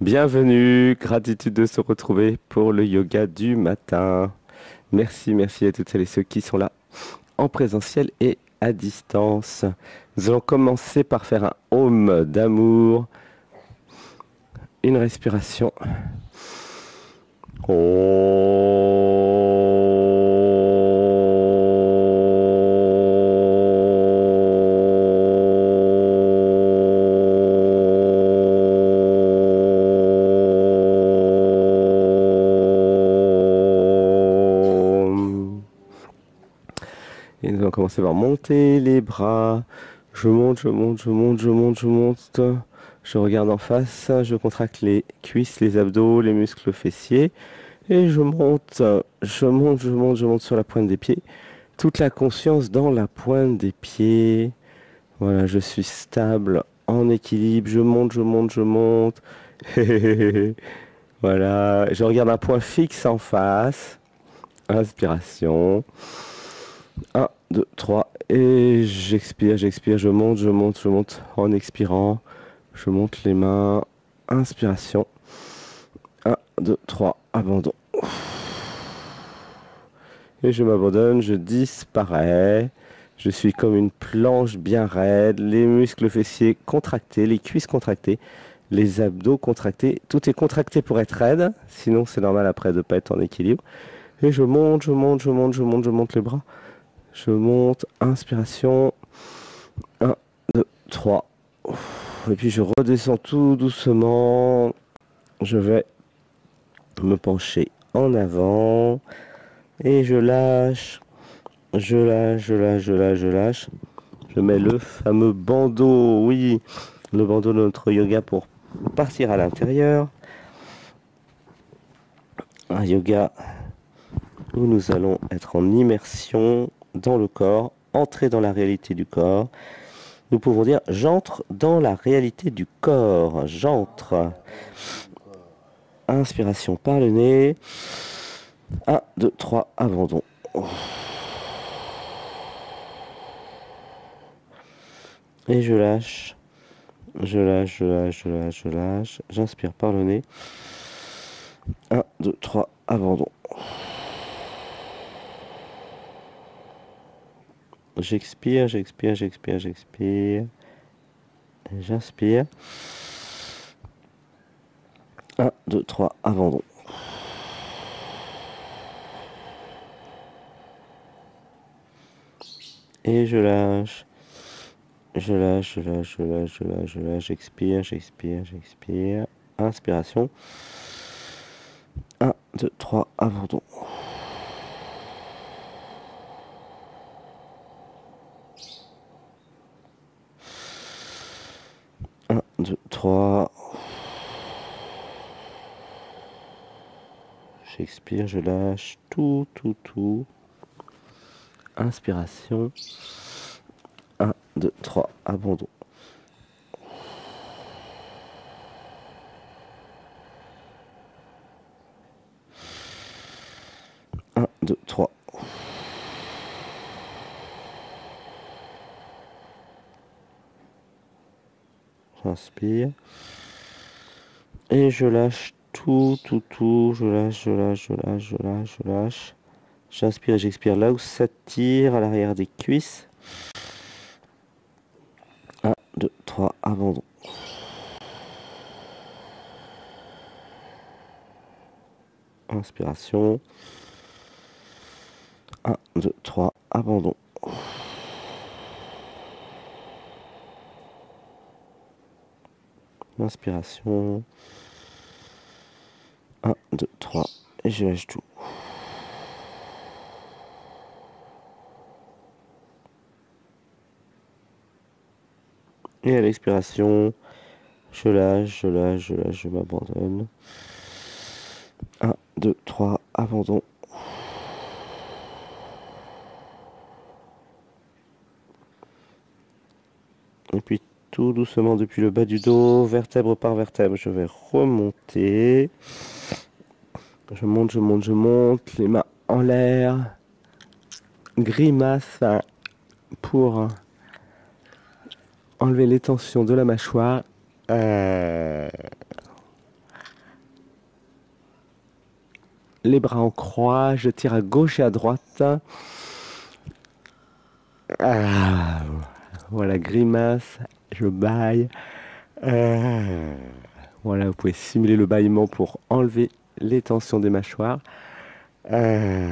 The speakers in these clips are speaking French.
Bienvenue, gratitude de se retrouver pour le yoga du matin. Merci à toutes celles et ceux qui sont là en présentiel et à distance. Nous allons commencer par faire un home d'amour, une respiration. Et nous allons commencer par monter les bras. Je monte. Je regarde en face, je contracte les cuisses, les abdos, les muscles fessiers. Et je monte sur la pointe des pieds. Toute la conscience dans la pointe des pieds. Voilà, je suis stable, en équilibre. Je monte. Voilà, je regarde un point fixe en face. Inspiration. 1, 2, 3. Et j'expire. Je monte en expirant. Je monte les mains. Inspiration. 1, 2, 3. Abandon. Et je m'abandonne, je disparais. Je suis comme une planche bien raide, les muscles fessiers contractés, les cuisses contractées, les abdos contractés. Tout est contracté pour être raide, sinon c'est normal après de ne pas être en équilibre. Et je monte les bras. Je monte, inspiration. 1, 2, 3. Et puis je redescends tout doucement. Je vais me pencher en avant. Et je lâche. Je lâche. Je mets le fameux bandeau, oui, le bandeau de notre yoga pour partir à l'intérieur. Un yoga où nous allons être en immersion dans le corps, entrer dans la réalité du corps. Nous pouvons dire j'entre dans la réalité du corps. J'entre. Inspiration par le nez. 1, 2, 3, abandon. Et je lâche. Je lâche. J'inspire par le nez. 1, 2, 3, abandon. J'expire. J'inspire. 1, 2, 3, abandon. Et je lâche. J'expire. Inspiration. 1, 2, 3, abandon. Un, deux, trois. J'expire, je lâche tout. Inspiration. 1, 2, 3, abandon. Un, deux, trois. J'inspire. Et je lâche tout. Je lâche. J'inspire et j'expire là où ça tire à l'arrière des cuisses. 1, 2, 3, abandon. Inspiration. 1, 2, 3, abandon. Inspiration. 1, 2, 3. Et je lâche tout. Et à l'expiration, je lâche, je m'abandonne. 1, 2, 3, abandon. Et puis tout doucement depuis le bas du dos, vertèbre par vertèbre, je vais remonter. Je monte, les mains en l'air. Grimace pour enlever les tensions de la mâchoire. les bras en croix, je tire à gauche et à droite. Ah, voilà, grimace, je bâille. Voilà, vous pouvez simuler le bâillement pour enlever les tensions des mâchoires. Je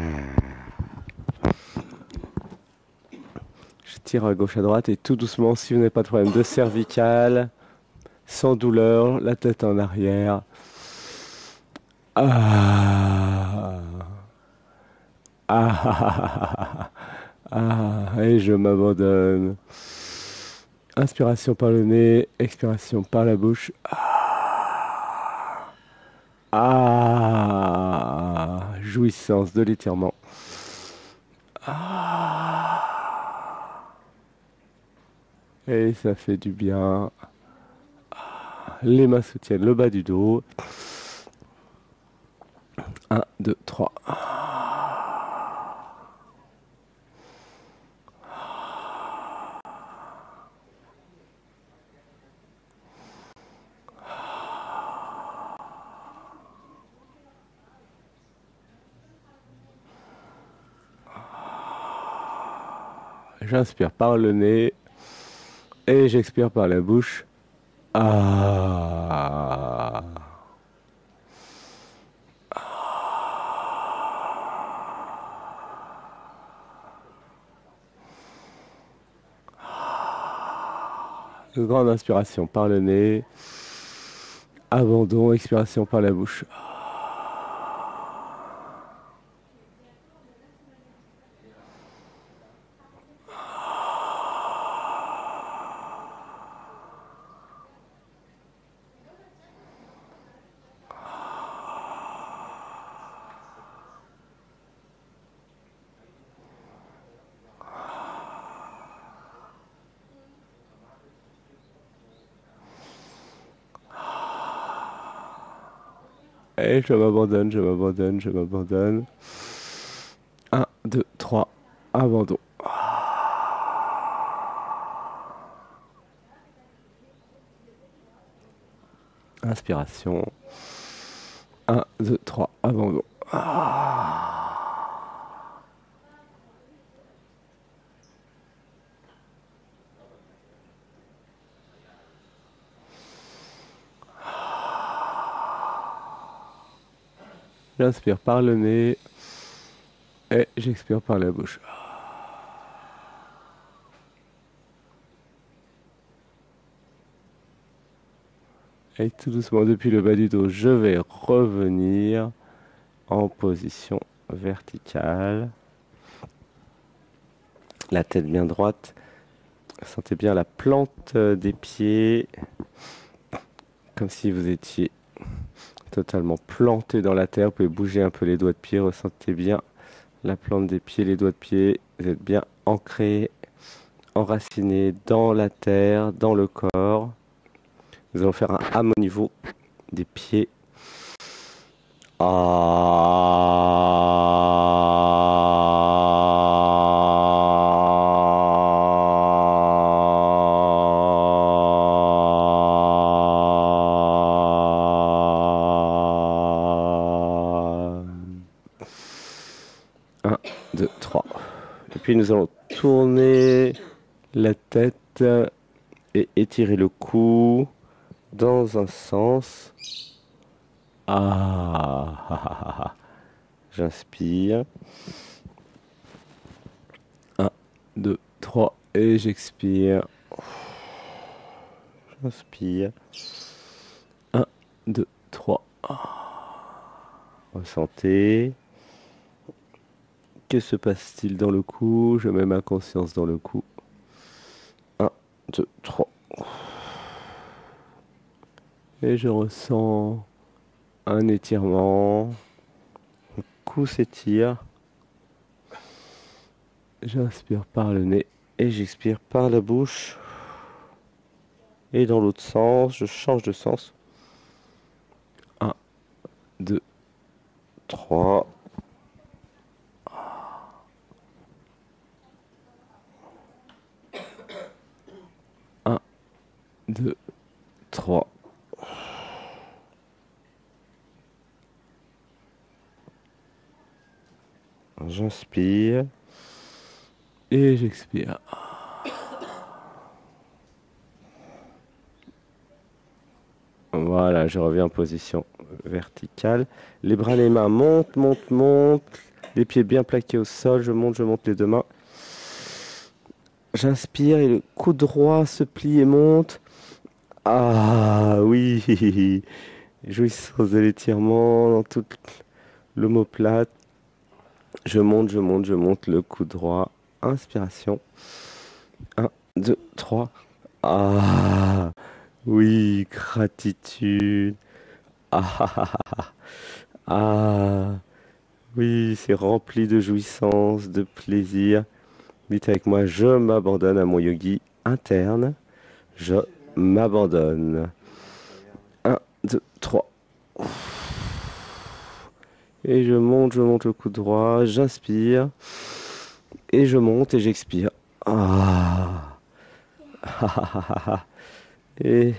tire à gauche à droite et tout doucement, si vous n'avez pas de problème de cervicale, sans douleur, la tête en arrière. Ah, ah, et je m'abandonne. Inspiration par le nez, expiration par la bouche. Jouissance de l'étirement. Et ça fait du bien. Les mains soutiennent le bas du dos. 1, 2, 3. J'inspire par le nez et j'expire par la bouche. Une grande inspiration par le nez. Abandon, expiration par la bouche. Et je m'abandonne, je m'abandonne, je m'abandonne. 1, 2, 3, abandon. Inspiration. 1, 2, 3, abandon. J'inspire par le nez et j'expire par la bouche. Et tout doucement depuis le bas du dos, je vais revenir en position verticale. La tête bien droite. Sentez bien la plante des pieds, comme si vous étiez totalement planté dans la terre. Vous pouvez bouger un peu les doigts de pied, ressentez bien la plante des pieds, les doigts de pied. Vous êtes bien ancré, enraciné dans la terre, dans le corps. Nous allons faire un âme au niveau des pieds. Et puis nous allons tourner la tête et étirer le cou dans un sens. J'inspire. 1, 2, 3 et j'expire. J'inspire. 1, 2, 3. Ressentez. Que se passe-t-il dans le cou? Je mets ma conscience dans le cou. 1, 2, 3. Et je ressens un étirement. Le cou s'étire. J'inspire par le nez et j'expire par la bouche. Et dans l'autre sens, je change de sens. 1, 2, 3. 1, 2, 3. J'inspire. Et j'expire. Voilà, je reviens en position verticale. Les bras, les mains montent, montent, montent. Les pieds bien plaqués au sol. Je monte les deux mains. J'inspire et le coude droit se plie et monte. Ah oui, jouissance de l'étirement dans toute l'omoplate. Je monte le coude droit. Inspiration. 1, 2, 3. Ah oui, gratitude. Ah, ah, ah, ah, ah. Oui, c'est rempli de jouissance, de plaisir. Dites avec moi, je m'abandonne à mon yogi interne. Je m'abandonne. 1, 2, 3. Et je monte le coude droit. J'inspire. Et je monte et j'expire. Ah. Et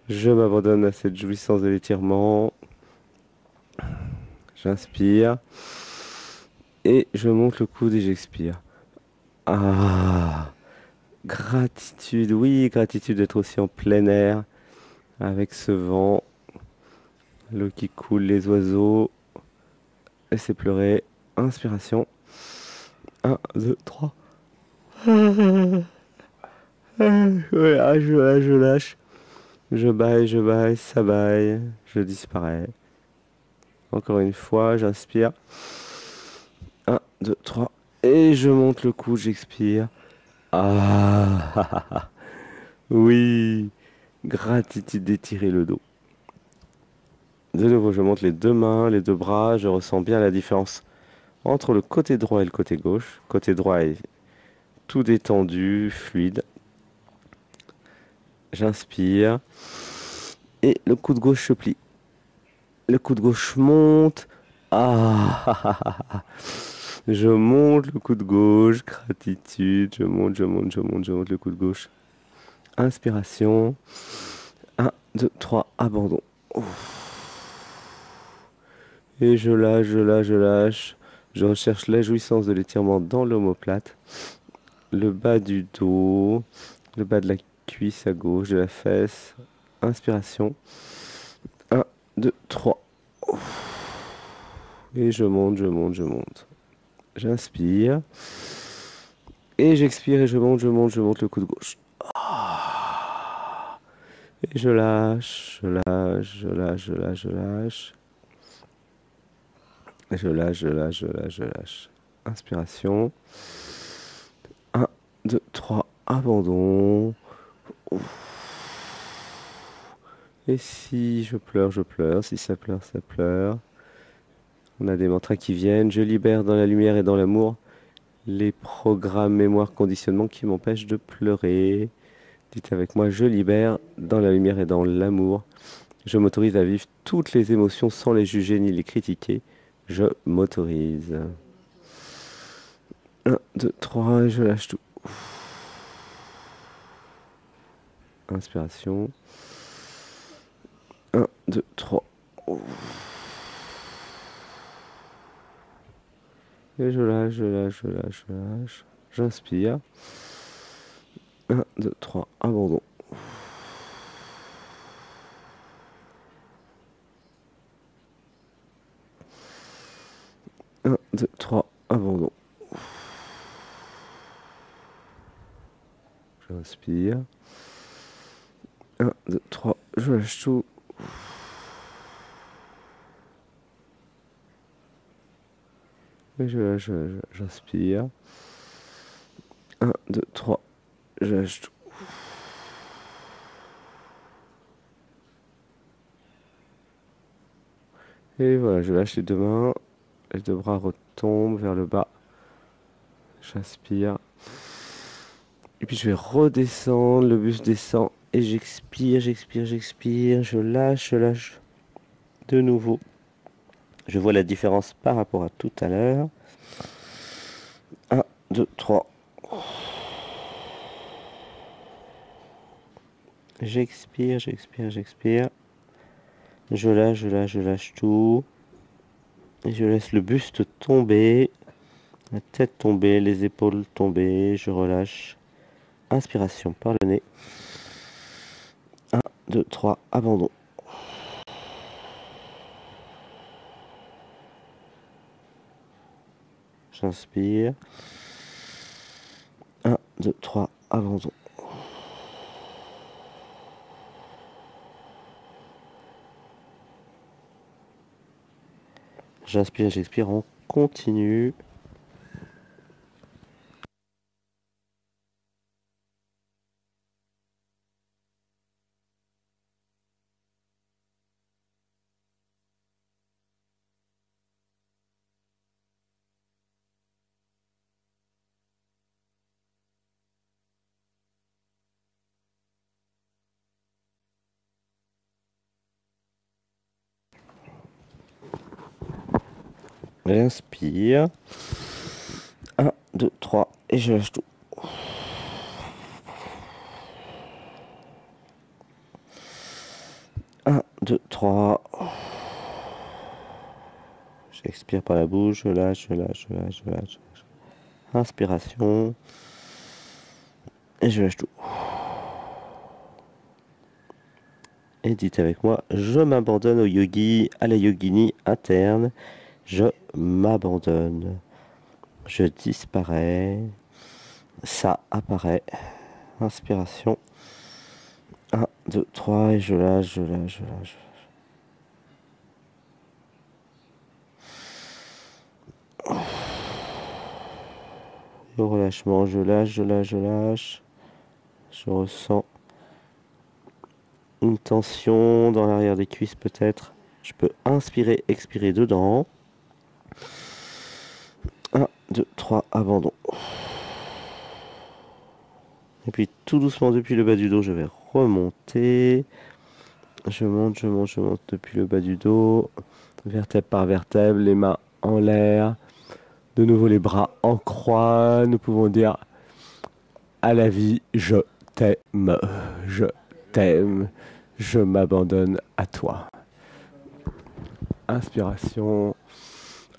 je m'abandonne à cette jouissance de l'étirement. J'inspire. Et je monte le coude et j'expire. Ah. Gratitude, oui, gratitude d'être aussi en plein air, avec ce vent, l'eau qui coule, les oiseaux. Laissez pleurer. Inspiration. 1, 2, 3. Je lâche. Je baille, ça baille. Je disparais. Encore une fois, j'inspire. 1, 2, 3. Et je monte le cou, j'expire. Ah, oui. Gratitude d'étirer le dos. De nouveau, je monte les deux mains, les deux bras. Je ressens bien la différence entre le côté droit et le côté gauche. Côté droit est tout détendu, fluide. J'inspire. Et le coude gauche se plie. Le coude gauche monte. Ah, je monte le coude gauche. Gratitude. Je monte le coude gauche. Inspiration. 1, 2, 3. Abandon. Et je lâche. Je recherche la jouissance de l'étirement dans l'omoplate. Le bas du dos. Le bas de la cuisse à gauche, de la fesse. Inspiration. 1, 2, 3. Et je monte. J'inspire. Et j'expire et je monte le coude gauche. Et je lâche. Je lâche. Inspiration. 1, 2, 3. Abandon. Et si je pleure. Si ça pleure, ça pleure. On a des mantras qui viennent. Je libère dans la lumière et dans l'amour les programmes, mémoire, conditionnement qui m'empêchent de pleurer. Dites avec moi, je libère dans la lumière et dans l'amour. Je m'autorise à vivre toutes les émotions sans les juger ni les critiquer. Je m'autorise. 1, 2, 3, je lâche tout. Inspiration. 1, 2, 3. Et je lâche. J'inspire. 1, 2, 3, abandon. Un, 2, 3, abandon. J'inspire. 1, 2, 3, je lâche tout. Et j'inspire. 1, 2, 3, je lâche tout. Et voilà, je lâche les deux mains. Les deux bras retombent vers le bas. J'inspire. Et puis je vais redescendre, le buste descend. Et j'expire. Je lâche de nouveau. Je vois la différence par rapport à tout à l'heure. 1, 2, 3. J'expire. Je lâche tout. Et je laisse le buste tomber. La tête tombée, les épaules tombées, je relâche. Inspiration par le nez. 1, 2, 3, abandon. J'inspire. 1, 2, 3, abandon. J'inspire, j'expire, on continue. J'inspire. 1, 2, 3, et je lâche tout. Un, 2, 3. J'expire par la bouche, je lâche, je lâche, je lâche, je lâche. Inspiration. Et je lâche tout. Et dites avec moi, je m'abandonne au yogi, à la yogini interne. Je m'abandonne. Je disparais. Ça apparaît. Inspiration. 1, 2, 3, et je lâche, je lâche, je lâche. Le relâchement, je lâche, je lâche, je lâche. Je ressens une tension dans l'arrière des cuisses peut-être. Je peux inspirer, expirer dedans. 1, 2, 3, abandon. Et puis tout doucement depuis le bas du dos, je vais remonter. Je monte, je monte, je monte depuis le bas du dos. Vertèbre par vertèbre, les mains en l'air. De nouveau les bras en croix. Nous pouvons dire à la vie, je t'aime, je t'aime, je m'abandonne à toi. Inspiration.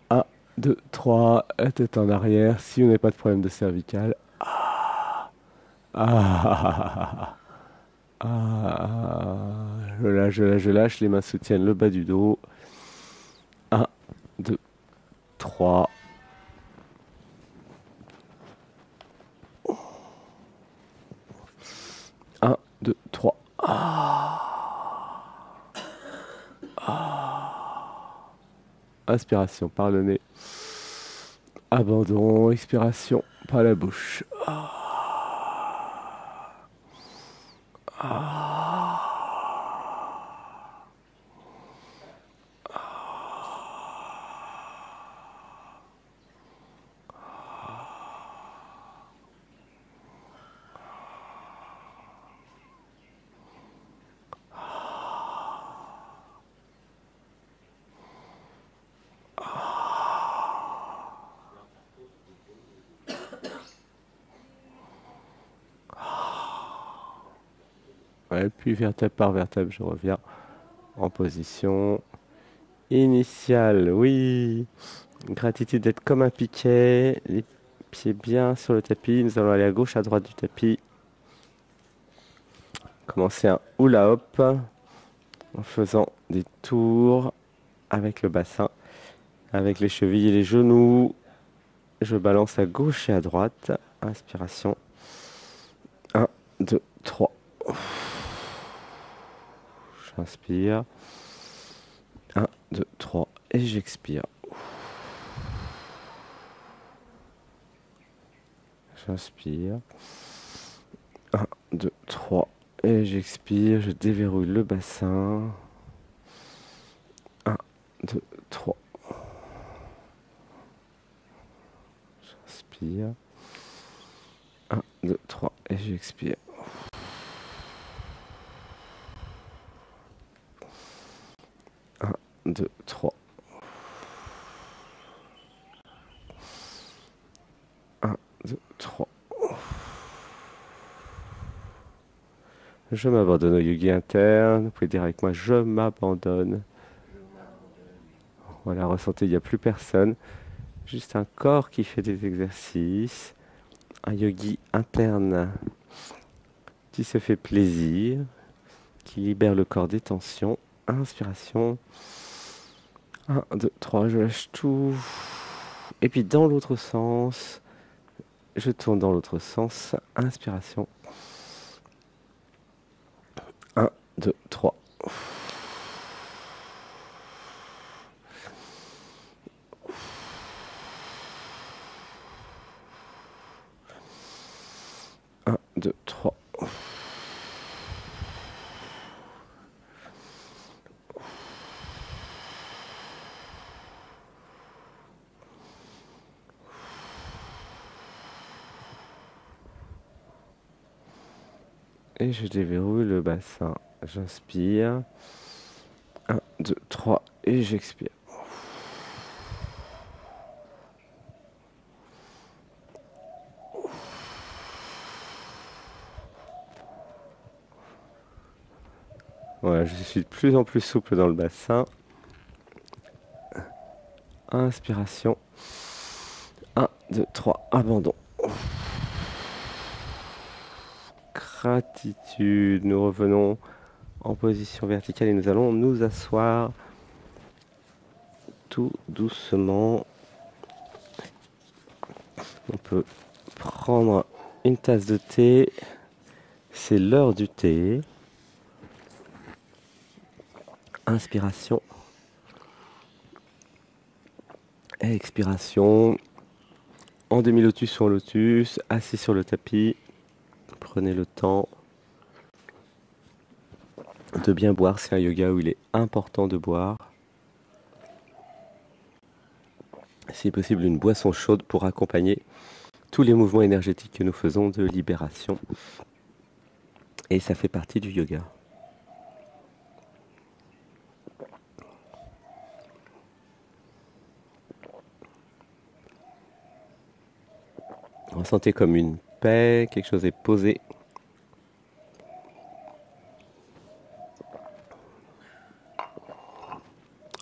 1, 2, 3, tête en arrière. Si vous n'avez pas de problème de cervical. Je lâche, je lâche, je lâche. Les mains soutiennent le bas du dos. 1, 2, 3. Un, 2, 3. Inspiration par le nez. Abandon. Expiration par la bouche. Ouais, puis vertèbre par vertèbre, je reviens en position initiale. Oui, gratitude d'être comme un piquet, les pieds bien sur le tapis. Nous allons aller à gauche, à droite du tapis. Commencer un hula hop en faisant des tours avec le bassin, avec les chevilles et les genoux. Je balance à gauche et à droite. Inspiration. 1, 2, 3. J'inspire. 1, 2, 3. Et j'expire. J'inspire. 1, 2, 3. Et j'expire. Je déverrouille le bassin. 1, 2, 3. J'inspire. 1, 2, 3. Et j'expire. 1, 2, 3. 1, 2, 3. Je m'abandonne au yogi interne. Vous pouvez dire avec moi, je m'abandonne. Voilà, ressentez, il n'y a plus personne. Juste un corps qui fait des exercices. Un yogi interne qui se fait plaisir, qui libère le corps des tensions. Inspiration. 1, 2, 3, je lâche tout. Et puis dans l'autre sens, je tourne dans l'autre sens. Inspiration. 1, 2, 3. 1, 2, 3. Et je déverrouille le bassin. J'inspire. 1, 2, 3. Et j'expire. Voilà, je suis de plus en plus souple dans le bassin. Inspiration. 1, 2, 3. Abandon. Gratitude. Nous revenons en position verticale et nous allons nous asseoir tout doucement. On peut prendre une tasse de thé. C'est l'heure du thé. Inspiration. Et expiration. En demi-lotus ou en lotus, assis sur le tapis. Prenez le temps de bien boire. C'est un yoga où il est important de boire. Si possible, une boisson chaude pour accompagner tous les mouvements énergétiques que nous faisons de libération. Et ça fait partie du yoga. Ressentez comme une paix, quelque chose est posé.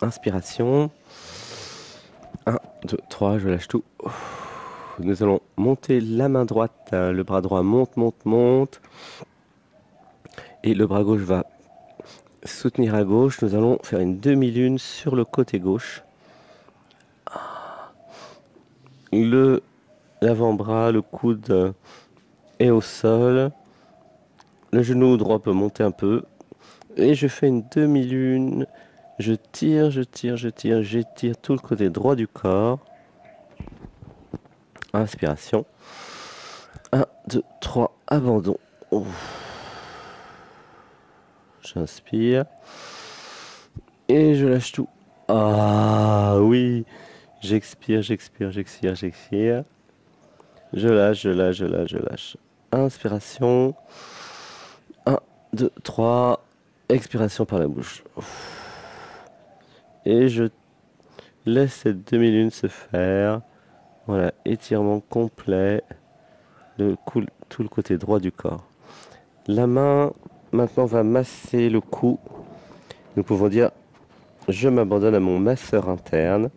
Inspiration. 1, 2, 3, je lâche tout. Nous allons monter la main droite, le bras droit monte, monte, monte. Et le bras gauche va soutenir à gauche. Nous allons faire une demi-lune sur le côté gauche. L'avant-bras, le coude est au sol. Le genou droit peut monter un peu. Et je fais une demi-lune. Je tire, je tire, je tire, j'étire tout le côté droit du corps. Inspiration. 1, 2, 3, abandon. J'inspire. Et je lâche tout. Ah oui. J'expire, j'expire, j'expire, j'expire. Je lâche, je lâche, je lâche, je lâche. Inspiration. 1, 2, 3. Expiration par la bouche. Et je laisse cette demi-lune se faire. Voilà, étirement complet de tout le côté droit du corps. La main, maintenant, va masser le cou. Nous pouvons dire, je m'abandonne à mon masseur interne.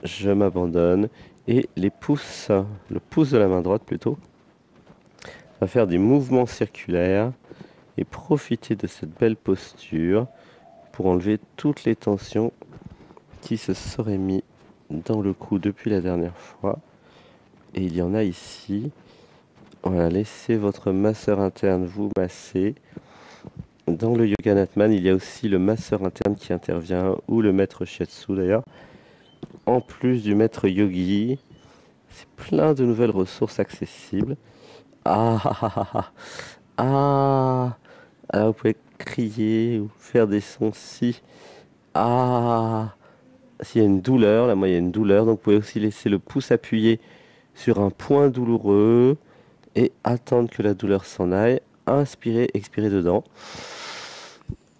Je m'abandonne. Et les pouces, le pouce de la main droite plutôt, va faire des mouvements circulaires et profiter de cette belle posture pour enlever toutes les tensions qui se seraient mis dans le cou depuis la dernière fois. Et il y en a ici. Voilà, laissez votre masseur interne vous masser. Dans le Yoga Natman, il y a aussi le masseur interne qui intervient, ou le maître Shiatsu d'ailleurs. En plus du maître yogi, c'est plein de nouvelles ressources accessibles. Ah ah ah ah ah. Ah. Alors vous pouvez crier ou faire des sons si. Ah. S'il y a une douleur, là moi il y a une douleur, donc vous pouvez aussi laisser le pouce appuyé sur un point douloureux et attendre que la douleur s'en aille. Inspirez, expirez dedans.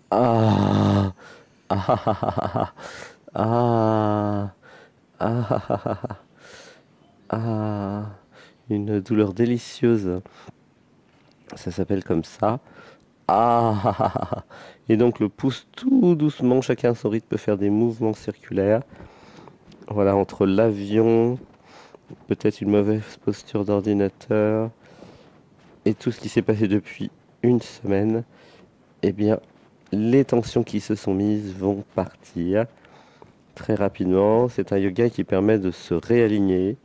Ah. Ah ah ah ah ah. Ah ah ah ah ah. Ah. Une douleur délicieuse. Ça s'appelle comme ça. Ah ah ah ah ah. Et donc le pouce tout doucement, chacun à son rythme peut faire des mouvements circulaires. Voilà, entre l'avion, peut-être une mauvaise posture d'ordinateur et tout ce qui s'est passé depuis une semaine, eh bien, les tensions qui se sont mises vont partir très rapidement. C'est un yoga qui permet de se réaligner,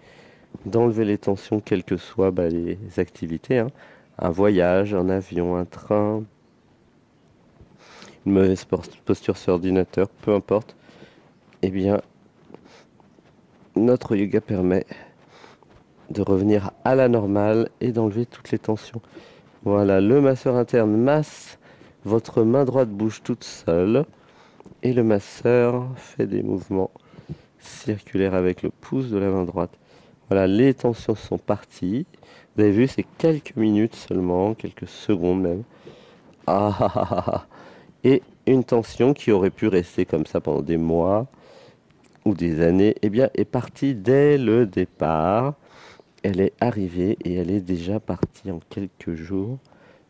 d'enlever les tensions, quelles que soient les activités, hein. Un voyage, un avion, un train, une mauvaise posture sur ordinateur, peu importe. Eh bien, notre yoga permet de revenir à la normale et d'enlever toutes les tensions. Voilà, le masseur interne masse, votre main droite bouge toute seule et le masseur fait des mouvements circulaires avec le pouce de la main droite. Voilà, les tensions sont parties. Vous avez vu, c'est quelques minutes seulement, quelques secondes même. Ah, ah, ah, ah, ah. Et une tension qui aurait pu rester comme ça pendant des mois ou des années, eh bien, est partie dès le départ. Elle est arrivée et elle est déjà partie en quelques jours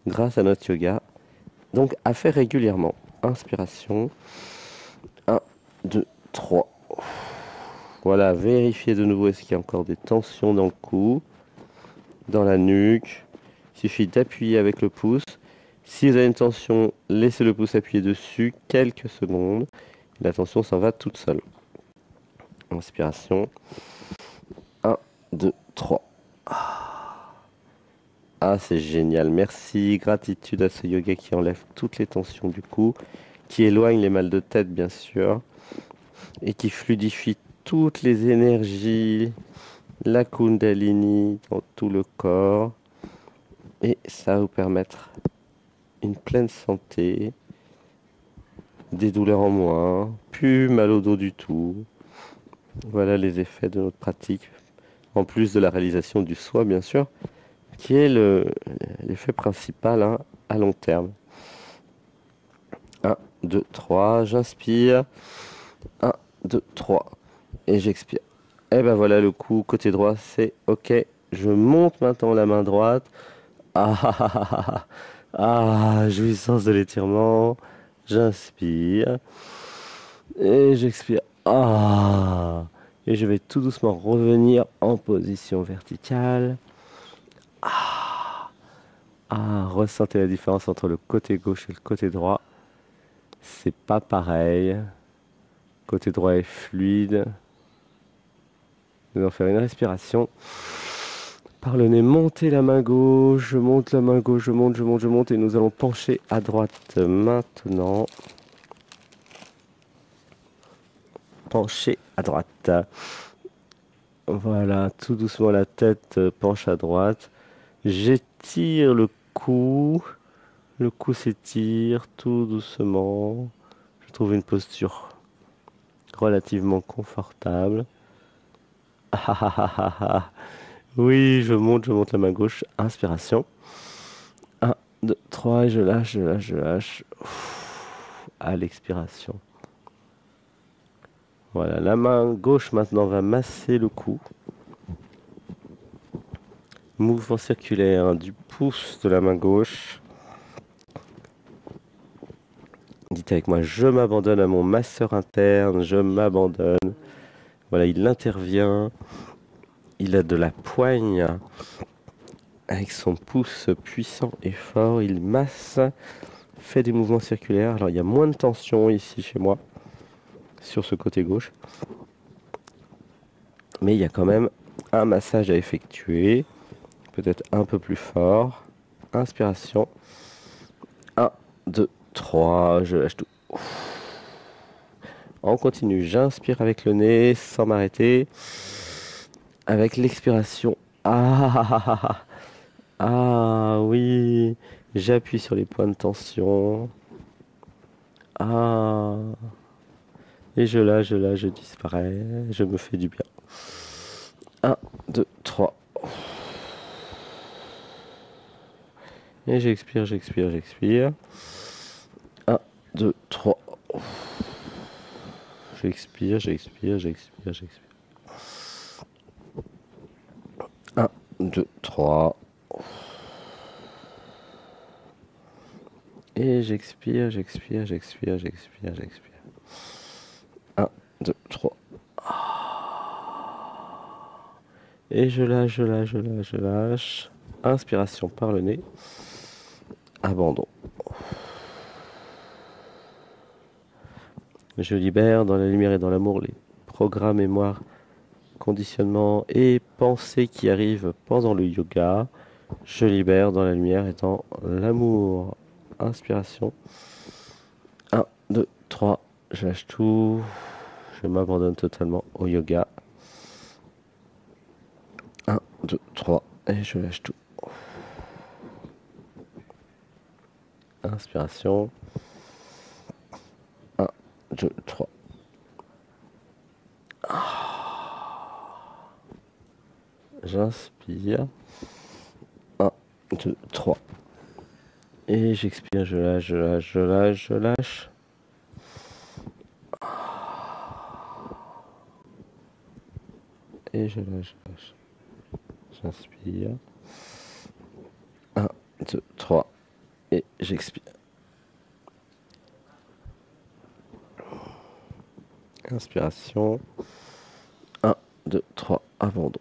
grâce à notre yoga. Donc, à faire régulièrement. Inspiration. 1, 2, 3. Voilà, vérifiez de nouveau est-ce qu'il y a encore des tensions dans le cou, dans la nuque. Il suffit d'appuyer avec le pouce. Si vous avez une tension, laissez le pouce appuyer dessus quelques secondes. La tension s'en va toute seule. Inspiration. 1, 2, 3. Ah, c'est génial. Merci. Gratitude à ce yoga qui enlève toutes les tensions du cou, qui éloigne les mal de tête, bien sûr, et qui fluidifie toutes les énergies, la Kundalini dans tout le corps. Et ça va vous permettre une pleine santé, des douleurs en moins, plus mal au dos du tout. Voilà les effets de notre pratique, en plus de la réalisation du soi, bien sûr, qui est l'effet principal, hein, à long terme. 1, 2, 3, j'inspire. 1, 2, 3. Et j'expire. Et ben voilà, le coup côté droit, c'est OK. Je monte maintenant la main droite. Ah, ah, ah, ah, ah, ah, jouissance de l'étirement. J'inspire. Et j'expire. Ah. Et je vais tout doucement revenir en position verticale. Ah. Ah, ressentez la différence entre le côté gauche et le côté droit. C'est pas pareil. Côté droit est fluide. Nous allons faire une respiration. Par le nez, montez la main gauche, je monte la main gauche, je monte, je monte, je monte. Et nous allons pencher à droite maintenant. Pencher à droite. Voilà, tout doucement la tête penche à droite. J'étire le cou. Le cou s'étire tout doucement. Je trouve une posture relativement confortable. Ah, ah, ah, ah, ah. Oui, je monte la main gauche. Inspiration. 1, 2, 3, et je lâche, je lâche, je lâche. À l'expiration. Voilà, la main gauche maintenant va masser le cou. Mouvement circulaire du pouce de la main gauche. Dites avec moi, je m'abandonne à mon masseur interne, je m'abandonne. Voilà, il intervient. Il a de la poigne. Avec son pouce puissant et fort, il masse, fait des mouvements circulaires. Alors, il y a moins de tension ici chez moi, sur ce côté gauche. Mais il y a quand même un massage à effectuer. Peut-être un peu plus fort. Inspiration. 1, 2, 3. Je lâche tout. On continue. J'inspire avec le nez sans m'arrêter. Avec l'expiration. Ah, ah, ah, ah, ah. Ah oui. J'appuie sur les points de tension. Ah. Et je lâche, je disparais. Je me fais du bien. 1, 2, 3. Et j'expire, j'expire, j'expire. 1, 2, 3. J'expire, j'expire, j'expire, j'expire. 1, 2, 3. Et j'expire, j'expire, j'expire, j'expire, j'expire. 1, 2, 3. Et je lâche, je lâche, je lâche, je lâche. Inspiration par le nez. Abandon. Je libère dans la lumière et dans l'amour les programmes, mémoires, conditionnements et pensées qui arrivent pendant le yoga. Je libère dans la lumière et dans l'amour. Inspiration. 1, 2, 3. Je lâche tout. Je m'abandonne totalement au yoga. 1, 2, 3. Et je lâche tout. Inspiration. 1, 2, 3. J'inspire. 1, 2, 3. Et j'expire, je lâche, je lâche, je lâche, je lâche. Et je lâche, je lâche. J'inspire. 1, 2, 3. Et j'expire. Inspiration. 1, 2, 3. Abandon.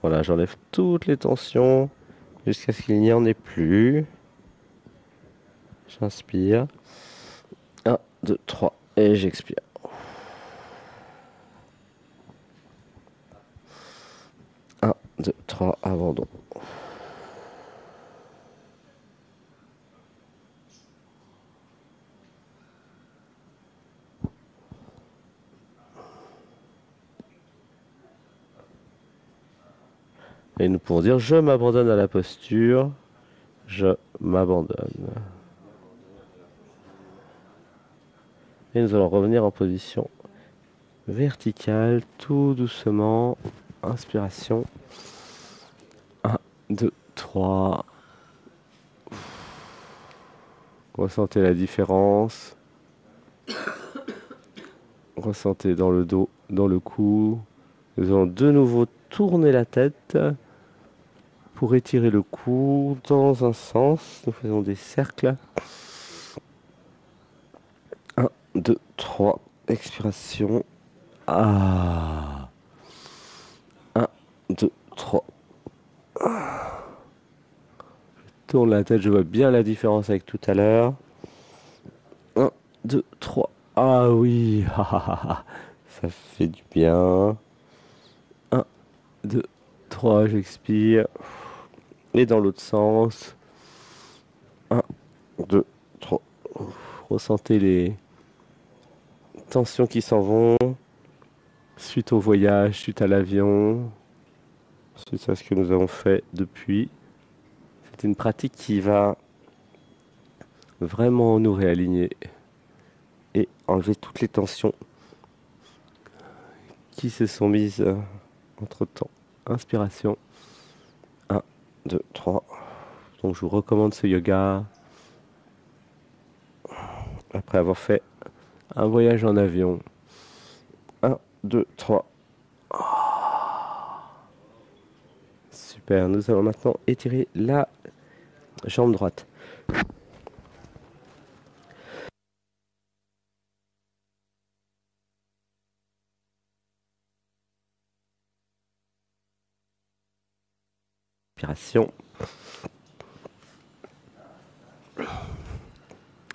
Voilà, j'enlève toutes les tensions jusqu'à ce qu'il n'y en ait plus. J'inspire. 1, 2, 3. Et j'expire. Un, 2, 3. Abandon. Et nous pouvons dire je m'abandonne à la posture. Je m'abandonne. Et nous allons revenir en position verticale, tout doucement. Inspiration. 1, 2, 3. Ressentez la différence. Ressentez dans le dos, dans le cou. Nous allons de nouveau tourner la tête pour étirer le cou dans un sens. Nous faisons des cercles. 1, 2, 3. Expiration. 1, 2, 3. Je tourne la tête, je vois bien la différence avec tout à l'heure. 1, 2, 3. Ah oui, ça fait du bien. 1, 2, 3, j'expire. Et dans l'autre sens. 1, 2, 3. Ressentez les tensions qui s'en vont. Suite au voyage, suite à l'avion. C'est ça ce que nous avons fait depuis. C'est une pratique qui va vraiment nous réaligner et enlever toutes les tensions qui se sont mises entre temps. Inspiration. 1, 2, 3. Donc je vous recommande ce yoga après avoir fait un voyage en avion. 1, 2, 3. Super, nous allons maintenant étirer la jambe droite. Inspiration.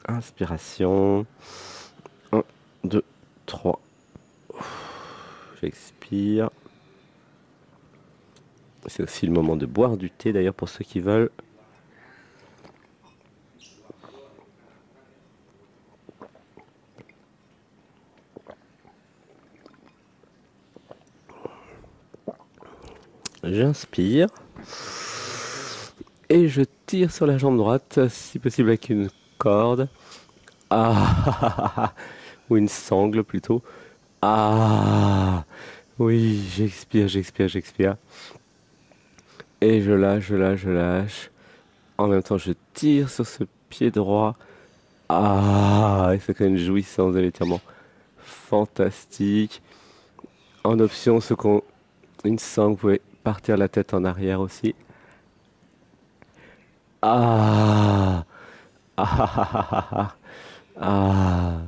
Inspiration. 1, 2, 3. J'expire. C'est aussi le moment de boire du thé d'ailleurs pour ceux qui veulent. J'inspire. Et je tire sur la jambe droite, si possible avec une corde. Ah, ou une sangle plutôt. Ah, oui, j'expire, j'expire, j'expire. Et je lâche, je lâche, je lâche. En même temps, je tire sur ce pied droit. Ah, et c'est quand même une jouissance de l'étirement. Fantastique. En option, ceux qui ont une sangle, vous pouvez partir la tête en arrière aussi. Ah, Ah, ah, ah, ah, ah. Ah.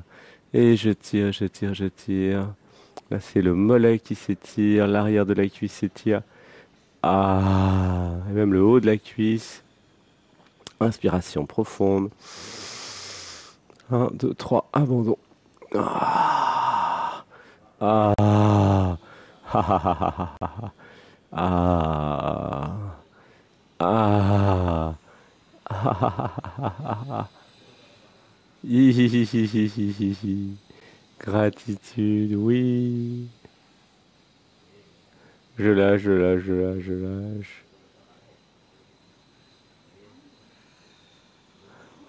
Et je tire, je tire, je tire. Là, c'est le mollet qui s'étire, l'arrière de la cuisse s'étire. Ah, et même le haut de la cuisse. Inspiration profonde. Un, 2, 3, abandon. Ah, ah, ah, ah, ah, ah, ah, ah, ah, hi, hi, hi, hi, hi, hi, hi, hi. Gratitude, oui. Je lâche, je lâche, je lâche, je lâche.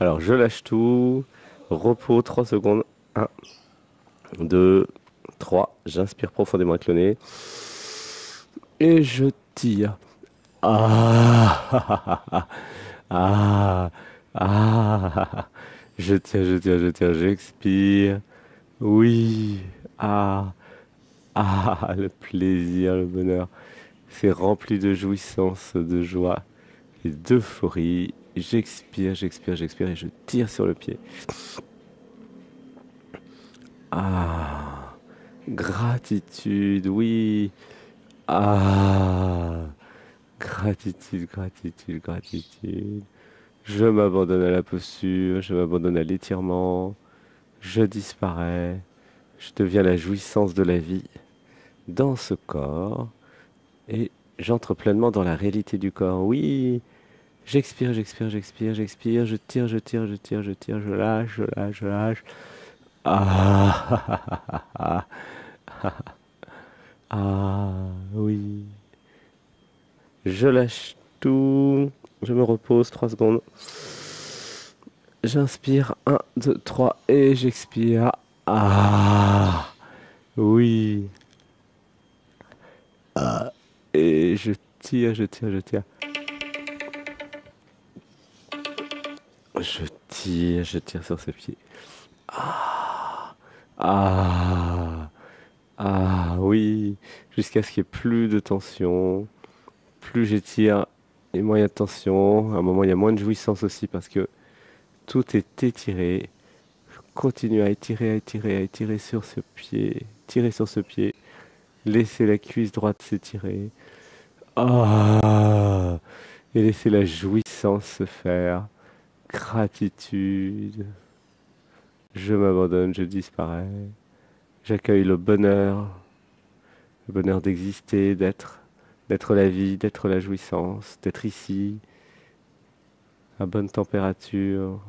Alors, je lâche tout. Repos 3 secondes. Un, 2, 3. J'inspire profondément avec le nez. Et je tire. Ah, ah, ah. Je tire, je tire, je tire. J'expire. Oui. Ah, ah, le plaisir, le bonheur. C'est rempli de jouissance, de joie et d'euphorie. J'expire, j'expire, j'expire et je tire sur le pied. Ah, gratitude, oui. Ah, gratitude, gratitude, gratitude. Je m'abandonne à la posture, je m'abandonne à l'étirement, je disparais, je deviens la jouissance de la vie dans ce corps et j'entre pleinement dans la réalité du corps. Oui, j'expire, j'expire, j'expire, j'expire, je tire, je tire, je tire, je tire, je lâche, je lâche, je lâche. Ah, ah, ah, oui. Je lâche tout. Je me repose 3 secondes. J'inspire 1, 2, 3 et j'expire. Ah, oui. Ah, et je tire, je tire, je tire. Je tire sur ce pied. Ah, ah, ah, oui. Jusqu'à ce qu'il n'y ait plus de tension. Plus j'étire et moins il y a de tension. À un moment, il y a moins de jouissance aussi parce que tout est étiré. Je continue à étirer, à étirer, à étirer sur ce pied. Tirer sur ce pied. Laisser la cuisse droite s'étirer. Ah, et laisser la jouissance se faire. Gratitude. Je m'abandonne, je disparais. J'accueille le bonheur d'exister, d'être la vie, d'être la jouissance, d'être ici, à bonne température.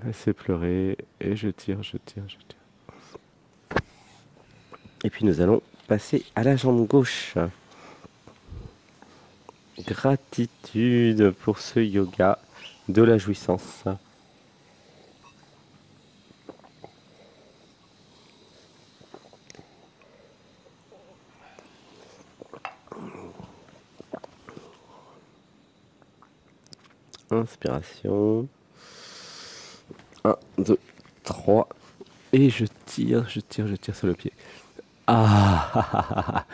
Laissez pleurer et je tire, je tire, je tire. Et puis nous allons passer à la jambe gauche. Gratitude pour ce yoga de la jouissance. Inspiration. 1, 2, 3. Et je tire, je tire, je tire sur le pied. Ah, ah,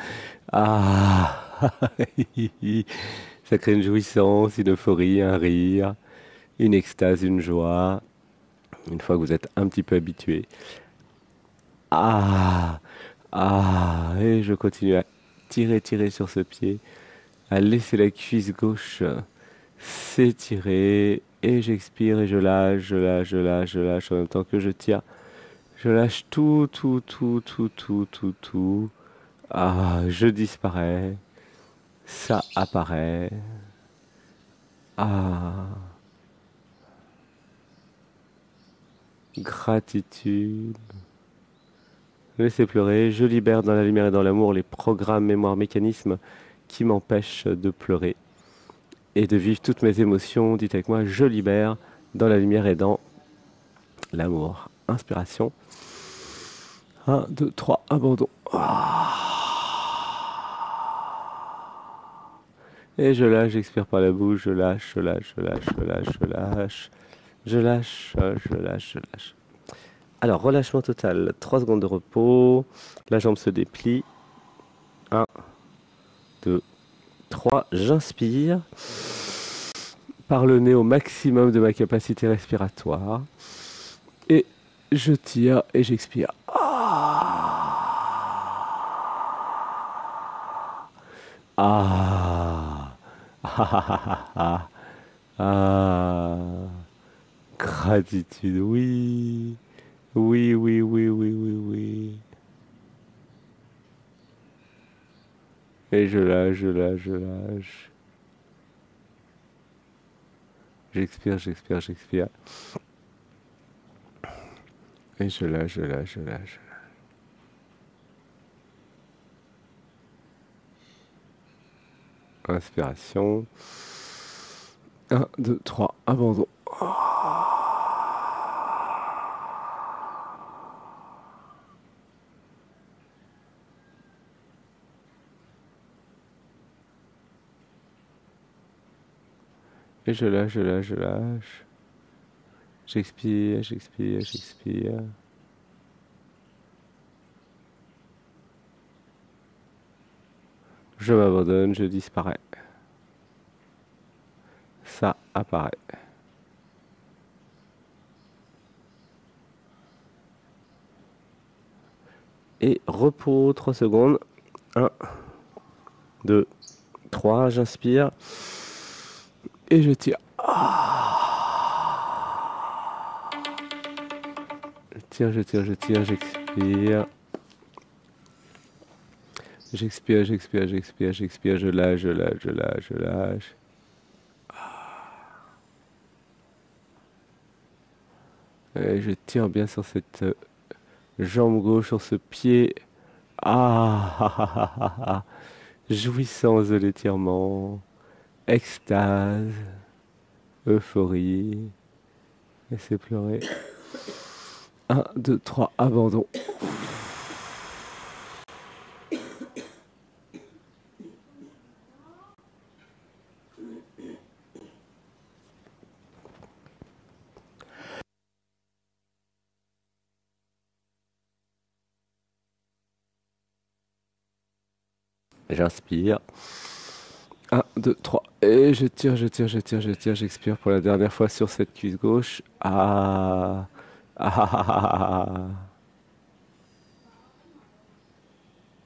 ah, ah. Ça crée une jouissance, une euphorie, un rire, une extase, une joie. Une fois que vous êtes un petit peu habitué. Ah, ah, et je continue à tirer, tirer sur ce pied, à laisser la cuisse gauche s'étirer, et j'expire et je lâche, je lâche, je lâche, je lâche en même temps que je tire. Je lâche tout, tout, tout, tout, tout, tout, tout. Ah, je disparais, ça apparaît. Ah, gratitude. Laissez pleurer, je libère dans la lumière et dans l'amour les programmes, mémoires, mécanismes qui m'empêchent de pleurer et de vivre toutes mes émotions. Dites avec moi, je libère dans la lumière et dans l'amour. Inspiration. 1, 2, 3, abandon. Et je lâche, j'expire par la bouche, je lâche, je lâche, je lâche, je lâche, je lâche. Je lâche, je lâche, je lâche. Alors, relâchement total, 3 secondes de repos. La jambe se déplie. 1, 2, 3. J'inspire. par le nez au maximum de ma capacité respiratoire. Et je tire et j'expire. Ah. Ah. Ah. Gratitude, oui. Oui, oui, oui, oui, oui, oui. Et je lâche, je lâche, je lâche. J'expire, j'expire, j'expire. Et je lâche, je lâche, je lâche. Inspiration. 1, 2, 3, abandon. Et je lâche, je lâche, je lâche. J'expire, j'expire, j'expire. Je m'abandonne, je disparais. Ça apparaît. Et repos 3 secondes. 1, 2, 3, j'inspire. Et je tire. Je tire, je tire, je tire, j'expire. J'expire, j'expire, j'expire, j'expire, je lâche, je lâche, je lâche, je lâche. Et je tire bien sur cette jambe gauche, sur ce pied. Ah. Jouissance de l'étirement. Extase. Euphorie. Laissez pleurer. 1, 2, 3, abandon. J'inspire. 1, 2, 3. Et je tire, je tire, je tire, je tire. J'expire pour la dernière fois sur cette cuisse gauche. Ah. Ah.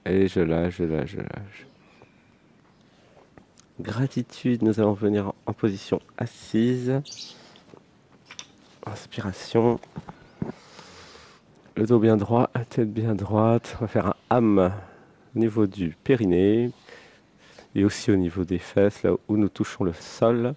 Et je lâche, je lâche, je lâche. Gratitude, nous allons venir en position assise. Inspiration. Le dos bien droit, la tête bien droite. On va faire un ham au niveau du périnée et aussi au niveau des fesses, là où nous touchons le sol.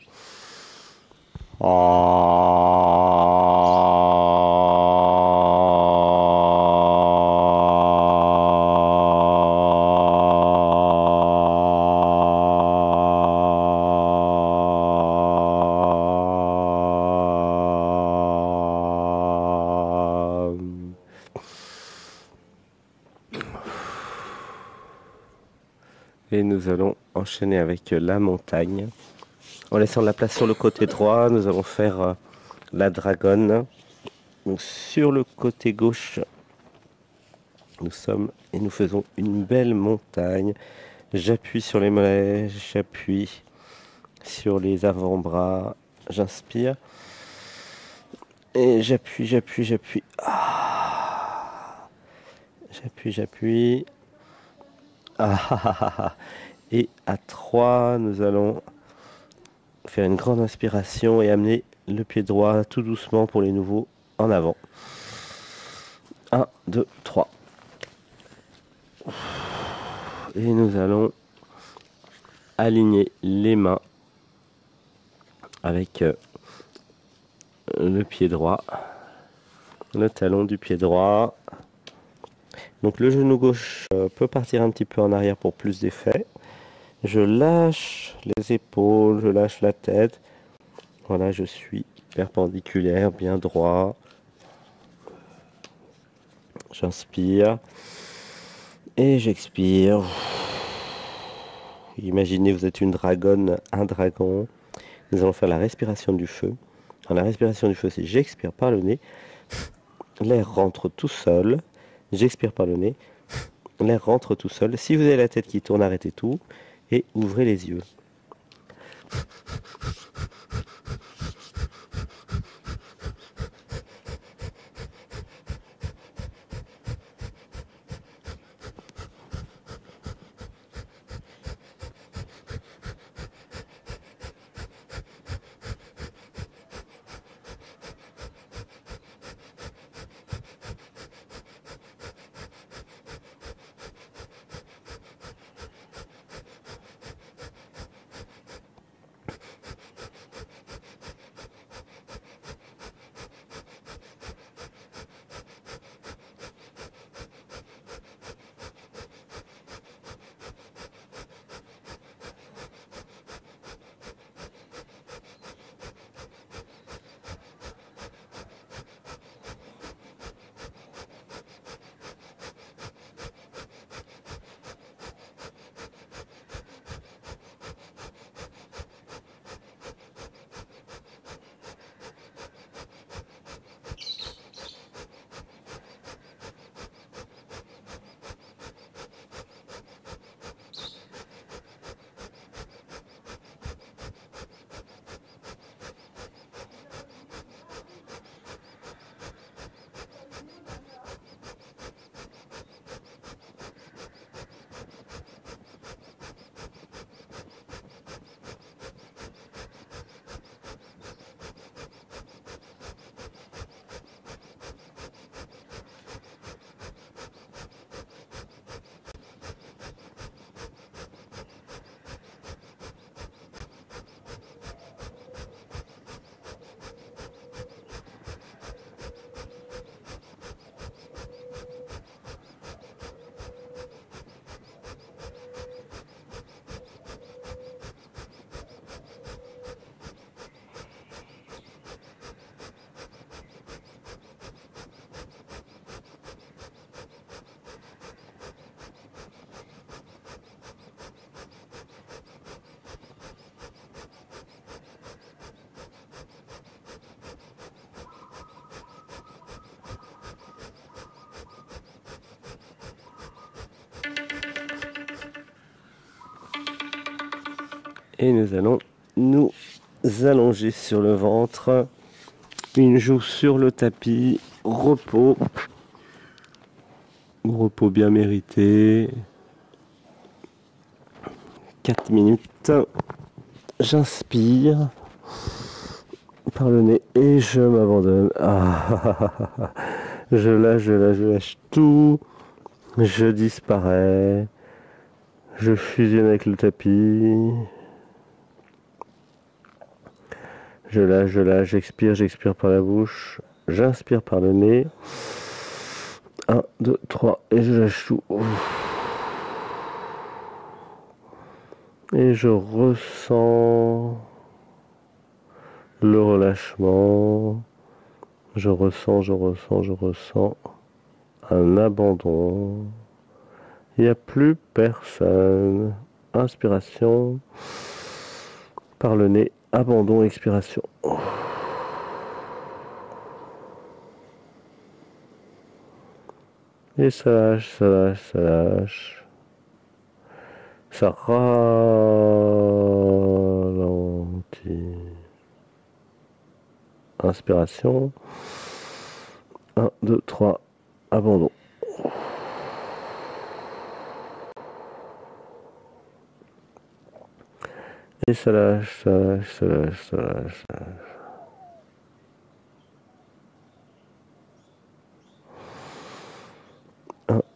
Et nous allons enchaîner avec la montagne. En laissant de la place sur le côté droit, nous allons faire la dragonne. Donc sur le côté gauche, nous sommes et nous faisons une belle montagne. J'appuie sur les mollets, j'appuie sur les avant-bras, j'inspire. Et j'appuie, j'appuie, j'appuie. J'appuie, j'appuie. Et à 3, nous allons faire une grande inspiration et amener le pied droit tout doucement pour les nouveaux en avant. 1, 2, 3. Et nous allons aligner les mains avec le pied droit, le talon du pied droit. Donc le genou gauche peut partir un petit peu en arrière pour plus d'effet. Je lâche les épaules, je lâche la tête. Voilà, je suis perpendiculaire, bien droit. J'inspire et j'expire. Imaginez, vous êtes une dragonne, un dragon. Nous allons faire la respiration du feu. Alors, la respiration du feu, c'est j'expire par le nez. L'air rentre tout seul. J'expire par le nez. L'air rentre tout seul. Si vous avez la tête qui tourne, arrêtez tout et ouvrez les yeux. Et nous allons nous allonger sur le ventre. Une joue sur le tapis. Repos. Repos bien mérité. 4 minutes. J'inspire par le nez et je m'abandonne. Je lâche tout. Je disparais. Je fusionne avec le tapis. Je lâche, j'expire par la bouche. J'inspire par le nez. 1, 2, 3, et je lâche tout. Et je ressens le relâchement. Je ressens un abandon. Il n'y a plus personne. Inspiration par le nez. Abandon, expiration. Et ça lâche. Ça ralentit. Inspiration. 1, 2, 3. Abandon. Et ça lâche. 1,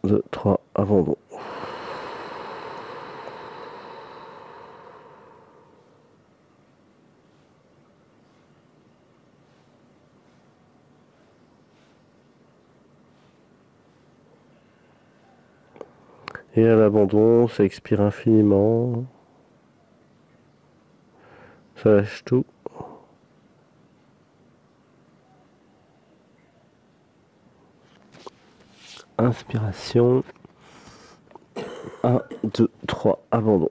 2, 3, abandon. Et à l'abandon, ça expire infiniment. Ça lâche tout. Inspiration. 1, 2, 3, abandon.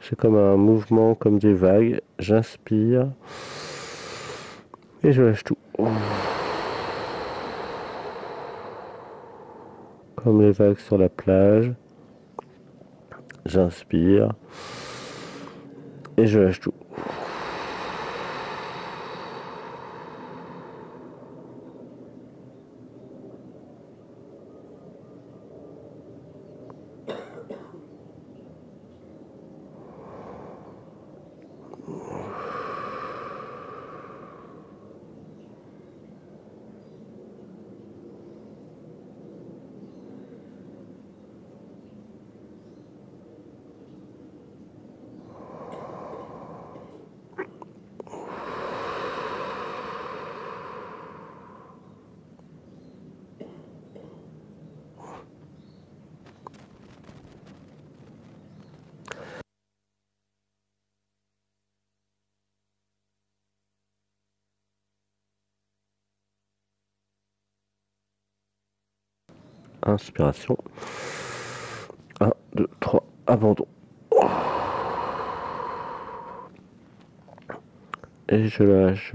C'est comme un mouvement, comme des vagues. J'inspire. Et je lâche tout. Comme les vagues sur la plage. J'inspire. Et je lâche tout. Inspiration. 1, 2, 3, abandon. Et je lâche.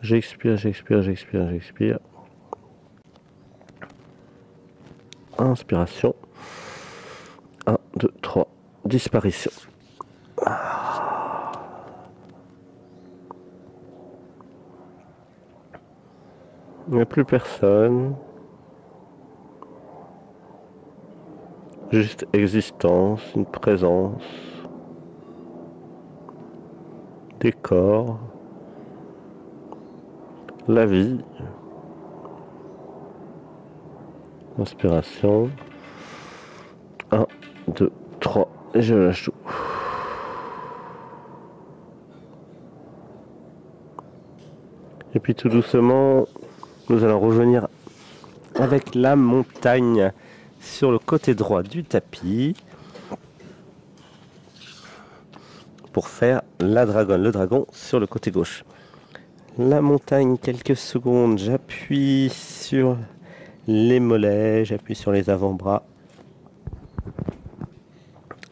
J'expire. Inspiration. 1, 2, 3, disparition. Il n'y a plus personne. Juste existence, une présence. Des corps. La vie. Inspiration. 1, 2, 3. Et je lâche tout. Et puis tout doucement, nous allons revenir avec la montagne sur le côté droit du tapis pour faire la dragonne, le dragon sur le côté gauche. La montagne, quelques secondes, j'appuie sur les mollets, j'appuie sur les avant-bras.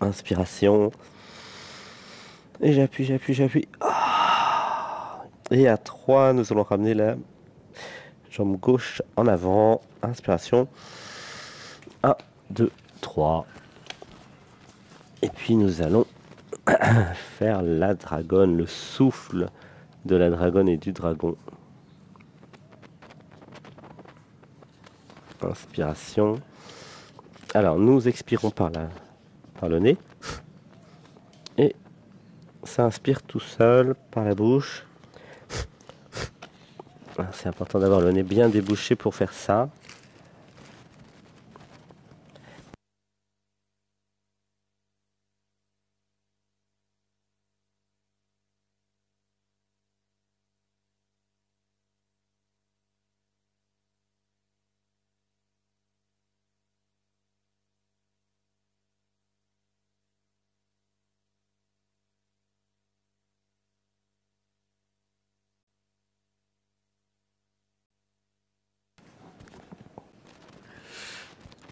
Inspiration. Et j'appuie. Et à 3, nous allons ramener la Jambe gauche en avant. Inspiration. 1, 2, 3. Et puis nous allons faire la dragonne, le souffle de la dragonne et du dragon. Inspiration. Alors nous expirons par le nez. Et ça inspire tout seul par la bouche. C'est important d'avoir le nez bien débouché pour faire ça.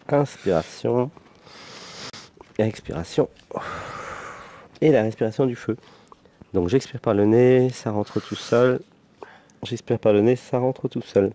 Inspiration. Expiration. Et la respiration du feu. Donc j'expire par le nez, ça rentre tout seul. J'expire par le nez, ça rentre tout seul.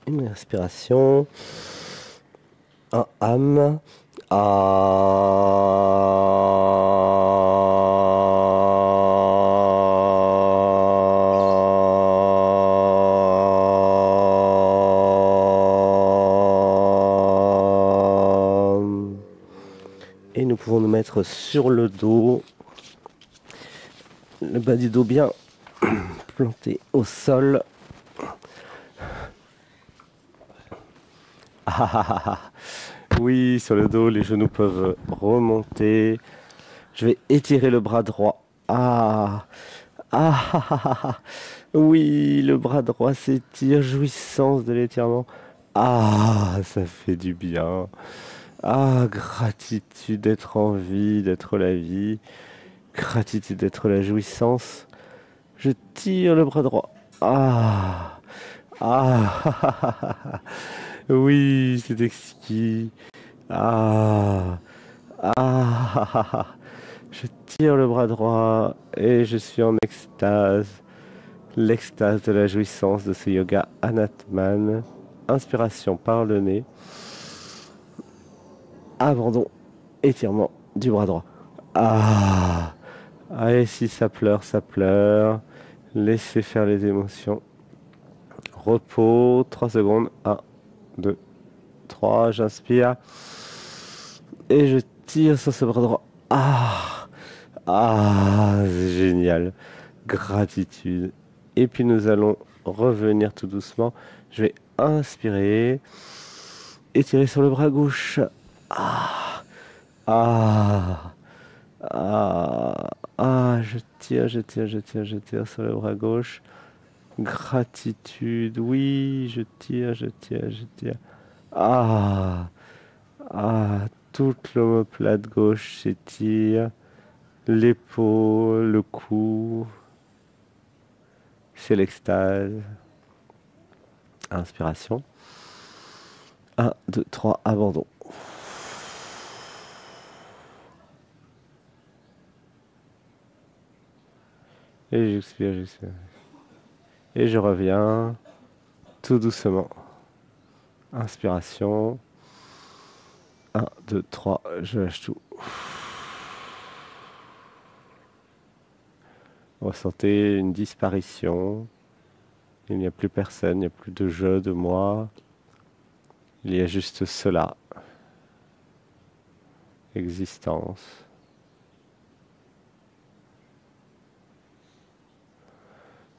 Une respiration. Un âme. Et nous pouvons nous mettre sur le dos, le bas du dos bien planté au sol. Oui, sur le dos, les genoux peuvent remonter. Je vais étirer le bras droit. Ah, ah, ah, ah, ah, ah. Oui, le bras droit s'étire, jouissance de l'étirement. Ah, ça fait du bien. Ah, gratitude d'être en vie, d'être la vie. Gratitude d'être la jouissance. Je tire le bras droit. Ah, ah, ah, ah, ah, ah. Oui, c'est exquis. Ah, ah, ah, ah, ah. Je tire le bras droit et je suis en extase. L'extase de la jouissance de ce yoga Anatman. Inspiration par le nez. Abandon, étirement du bras droit. Ah, ah, et si ça pleure, ça pleure. Laissez faire les émotions. Repos, 3 secondes. 1, 2, 3. J'inspire. Et je tire sur ce bras droit. Ah, ah, c'est génial. Gratitude. Et puis nous allons revenir tout doucement. Je vais inspirer. Étirer sur le bras gauche. Ah, ah, ah, ah, je tire, je tire, je tire, je tire sur le bras gauche. Gratitude, oui, je tire, je tire, je tire. Ah, ah, toute l'omoplate gauche s'étire. L'épaule, le cou. C'est l'extase. Inspiration. 1, 2, 3, abandon. Et j'expire, j'expire. Et je reviens tout doucement. Inspiration. 1, 2, 3, je lâche tout. Ressentez une disparition. Il n'y a plus personne, il n'y a plus de je, de moi. Il y a juste cela. Existence.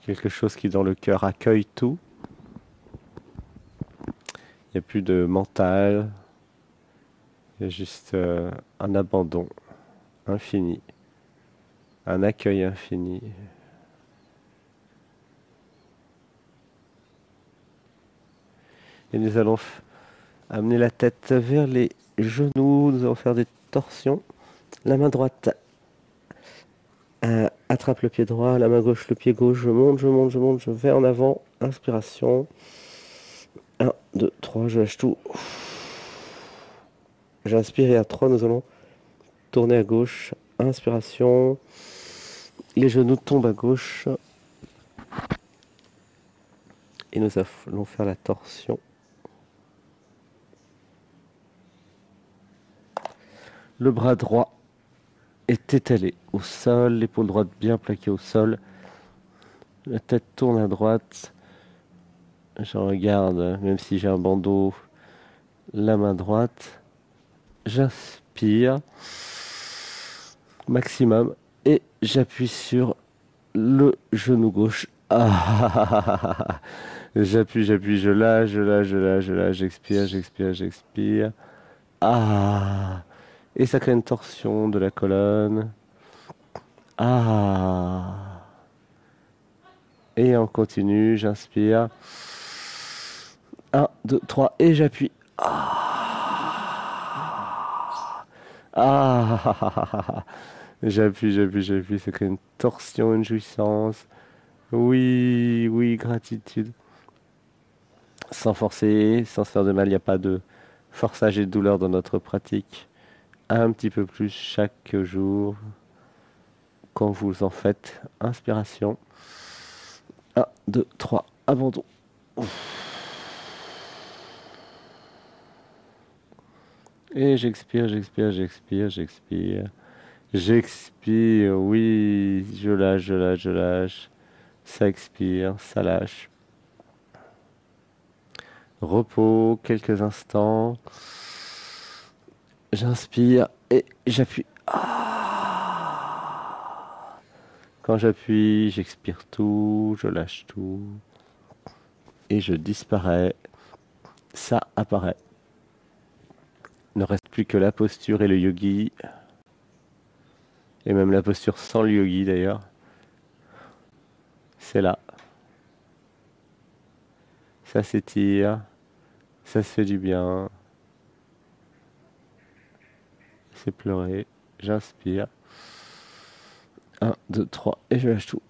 Quelque chose qui dans le cœur accueille tout. Il n'y a plus de mental. Il y a juste un abandon infini. Un accueil infini. Et nous allons amener la tête vers les genoux. Nous allons faire des torsions. La main droite attrape le pied droit. La main gauche, le pied gauche. Je monte, je monte, je monte. Je vais en avant. Inspiration. 1, 2, 3. Je lâche tout. J'inspire et à 3, nous allons tourner à gauche. Inspiration. Les genoux tombent à gauche. Et nous allons faire la torsion. Le bras droit est étalé au sol, l'épaule droite bien plaquée au sol. La tête tourne à droite. Je regarde, même si j'ai un bandeau, la main droite. J'inspire maximum et j'appuie sur le genou gauche. Ah, j'appuie, j'appuie, je lâche, je lâche, je lâche, je lâche, j'expire, j'expire, j'expire. Ah, et ça crée une torsion de la colonne. Ah, et on continue, j'inspire. 1, 2, 3, et j'appuie. Ah, j'appuie, j'appuie, j'appuie, ça crée une torsion, une jouissance. Oui, oui, gratitude. Sans forcer, sans se faire de mal, il n'y a pas de forçage et de douleur dans notre pratique. Un petit peu plus chaque jour. Quand vous en faites, inspiration. 1, 2, 3, abandon. Et j'expire, j'expire, j'expire, j'expire. J'expire, oui, je lâche, je lâche, je lâche. Ça expire, ça lâche. Repos, quelques instants. J'inspire et j'appuie. Ah. Quand j'appuie, j'expire tout, je lâche tout. Et je disparais. Ça apparaît. Il ne reste plus que la posture et le yogi. Et même la posture sans le yogi d'ailleurs. C'est là. Ça s'étire. Ça se fait du bien. C'est pleurer. J'inspire. 1, 2, 3 et je lâche tout.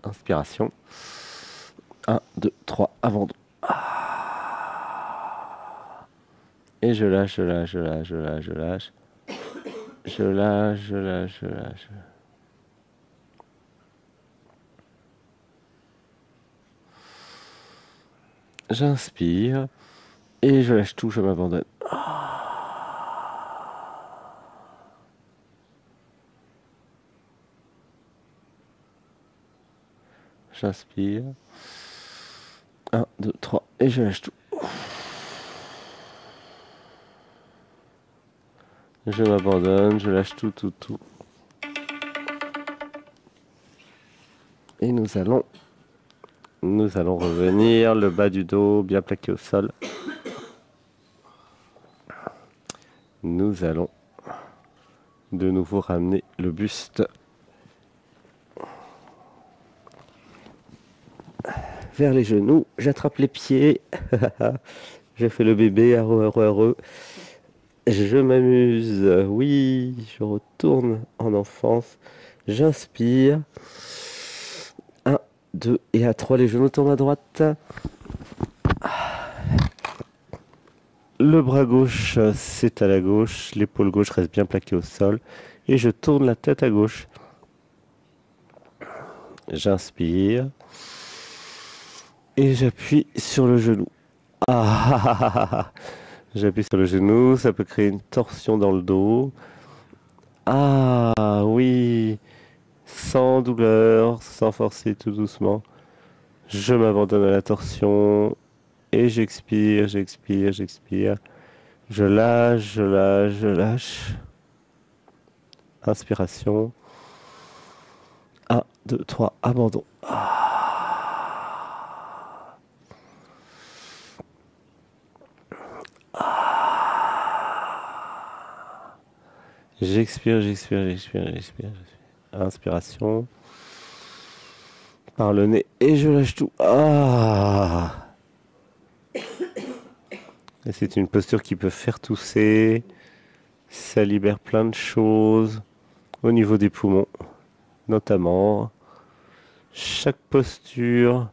Inspiration. 1, 2, 3, abandon. Et je lâche, je lâche, je lâche, je lâche, je lâche. Je lâche, je lâche, je lâche. J'inspire. Et je lâche tout, je m'abandonne. J'inspire. 1, 2, 3 et je lâche tout. Je m'abandonne, je lâche tout, tout, tout. Et nous allons revenir, le bas du dos bien plaqué au sol. Nous allons de nouveau ramener le buste vers les genoux. J'attrape les pieds. J'ai fait le bébé, heureux, heureux, heureux. Je m'amuse. Oui, je retourne en enfance. J'inspire. 1, 2 et à 3, les genoux tombent à droite. Le bras gauche, c'est à la gauche. L'épaule gauche reste bien plaquée au sol. Et je tourne la tête à gauche. J'inspire. Et j'appuie sur le genou. J'appuie sur le genou, ça peut créer une torsion dans le dos. Ah oui, sans douleur, sans forcer, tout doucement. Je m'abandonne à la torsion et j'expire, j'expire, j'expire. Je lâche, je lâche, je lâche. Inspiration. 1, 2, 3, abandon. J'expire, j'expire, j'expire, j'expire. Inspiration. Par le nez et je lâche tout. Et c'est une posture qui peut faire tousser. Ça libère plein de choses au niveau des poumons, notamment. Chaque posture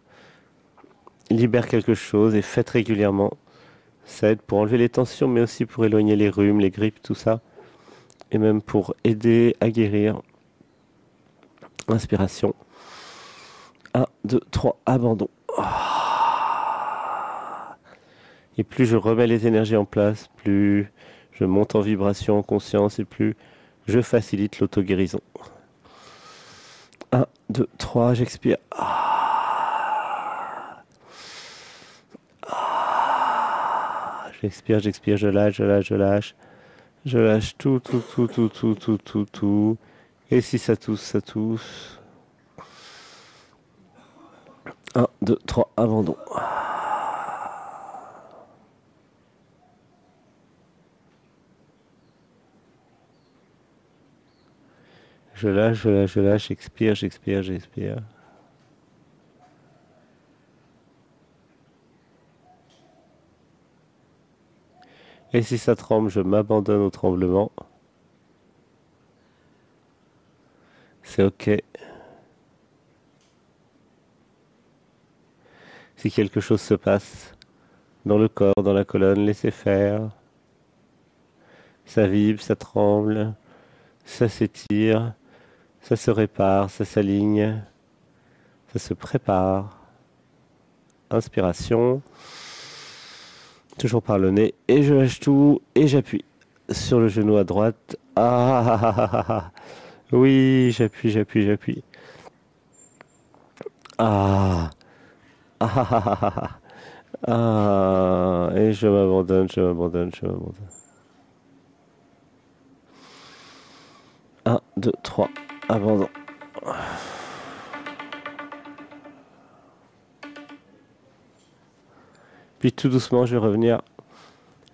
libère quelque chose et faites régulièrement. Ça aide pour enlever les tensions, mais aussi pour éloigner les rhumes, les grippes, tout ça. Et même pour aider à guérir. Inspiration. 1, 2, 3, abandon. Et plus je remets les énergies en place, plus je monte en vibration, en conscience, et plus je facilite l'auto-guérison. 1, 2, 3, j'expire. J'expire, j'expire, je lâche, je lâche, je lâche. Je lâche tout, tout, tout, tout, tout, tout, tout, tout. Et si ça tousse, ça tousse. 1, 2, 3, abandon. Je lâche, je lâche, je lâche, j'expire, j'expire, j'expire. Et si ça tremble, je m'abandonne au tremblement. C'est ok. Si quelque chose se passe dans le corps, dans la colonne, laissez faire. Ça vibre, ça tremble, ça s'étire, ça se répare, ça s'aligne, ça se prépare. Inspiration. Toujours par le nez. Et je lâche tout et j'appuie sur le genou à droite. Oui, j'appuie, j'appuie, j'appuie. Ah, et je m'abandonne, je m'abandonne, je m'abandonne. 1, 2, 3, abandon. Puis tout doucement, je vais revenir.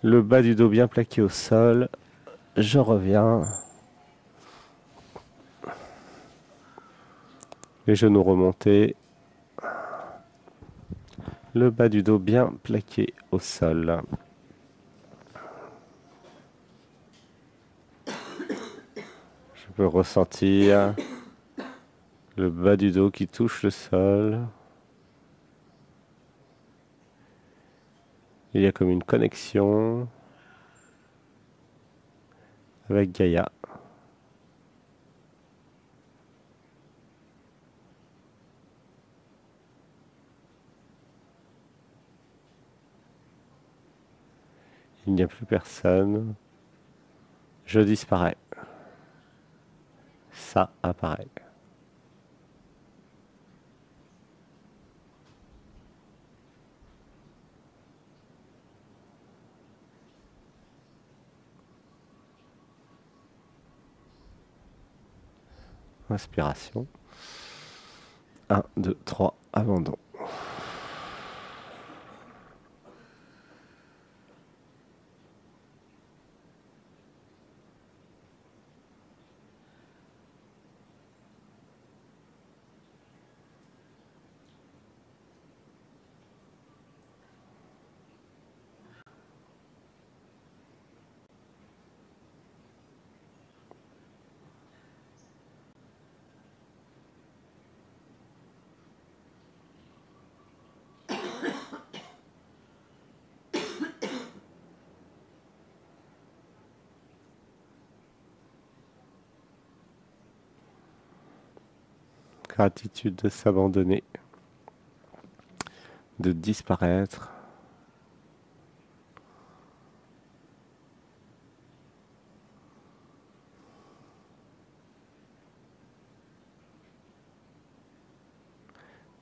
Le bas du dos bien plaqué au sol. Je reviens. Les genoux remontés. Le bas du dos bien plaqué au sol. Je peux ressentir le bas du dos qui touche le sol. Il y a comme une connexion avec Gaïa. Il n'y a plus personne. Je disparais. Ça apparaît. Inspiration. 1, 2, 3, abandon. Gratitude de s'abandonner, de disparaître.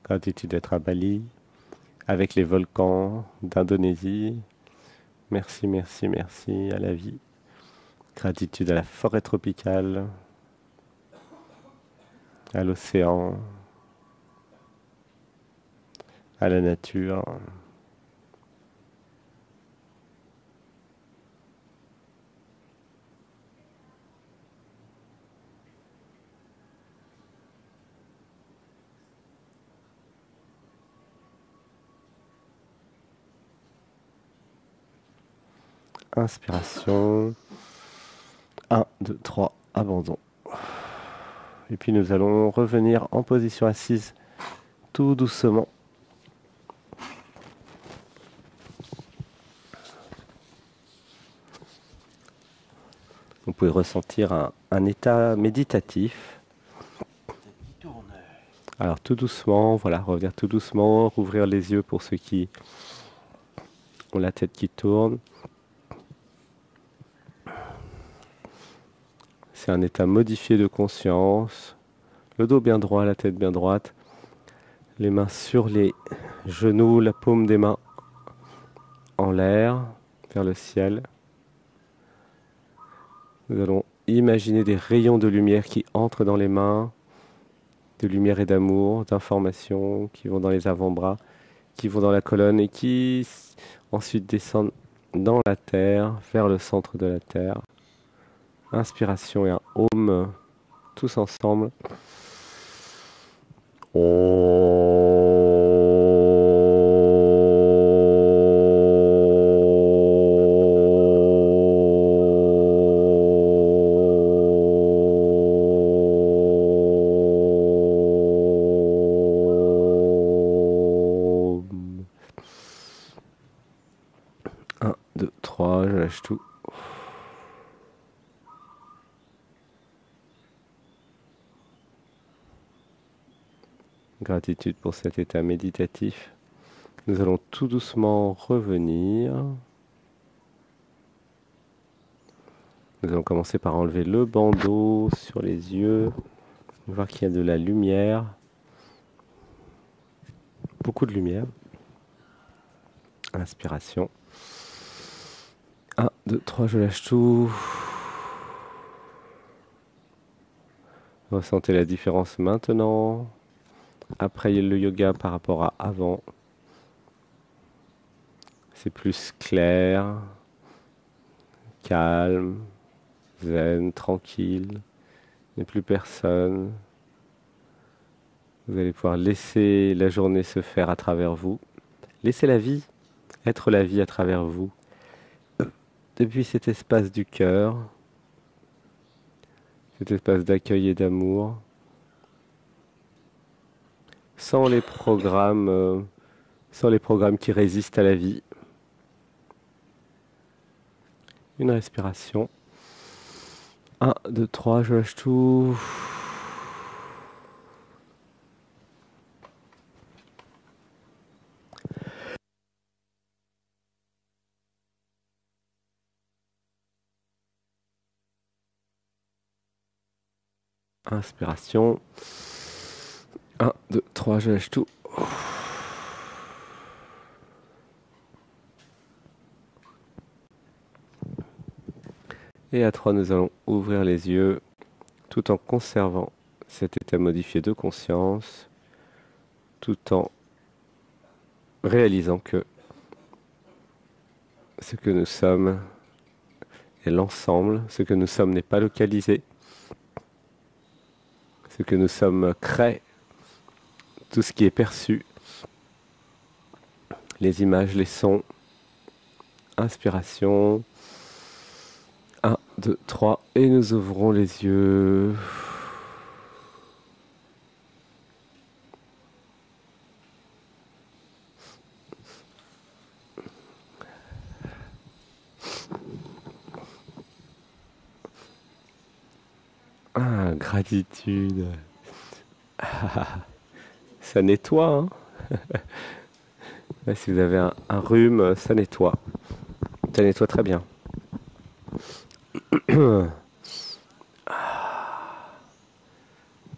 Gratitude d'être à Bali, avec les volcans d'Indonésie. Merci, merci, merci à la vie. Gratitude à la forêt tropicale, à l'océan, à la nature. Inspiration. 1, 2, 3, abandon. Et puis nous allons revenir en position assise tout doucement. Vous pouvez ressentir un état méditatif. Alors tout doucement, voilà, revenir tout doucement, rouvrir les yeux pour ceux qui ont la tête qui tourne. C'est un état modifié de conscience. Le dos bien droit, la tête bien droite. Les mains sur les genoux, la paume des mains en l'air, vers le ciel. Nous allons imaginer des rayons de lumière qui entrent dans les mains, de lumière et d'amour, d'information, qui vont dans les avant-bras, qui vont dans la colonne et qui ensuite descendent dans la terre, vers le centre de la terre. Inspiration et un Om, tous ensemble. Un, deux, trois, je lâche tout. Gratitude pour cet état méditatif. Nous allons tout doucement revenir. Nous allons commencer par enlever le bandeau sur les yeux. Voir qu'il y a de la lumière. Beaucoup de lumière. Inspiration. 1, 2, 3, je lâche tout. Ressentez la différence maintenant. Après le yoga par rapport à avant. C'est plus clair, calme, zen, tranquille. Il n'y a plus personne. Vous allez pouvoir laisser la journée se faire à travers vous. Laissez la vie être la vie à travers vous. Depuis cet espace du cœur, cet espace d'accueil et d'amour, sans les programmes qui résistent à la vie. Une respiration. 1, 2, 3, je lâche tout. Inspiration. 1, 2, 3, je lâche tout. Et à 3, nous allons ouvrir les yeux tout en conservant cet état modifié de conscience, tout en réalisant que ce que nous sommes est l'ensemble, ce que nous sommes n'est pas localisé, ce que nous sommes crée tout ce qui est perçu, les images, les sons. Inspiration. 1, 2, 3, et nous ouvrons les yeux. Ah, gratitude. Ah, ça nettoie, hein. Ouais, si vous avez un rhume, ça nettoie. Ça nettoie très bien.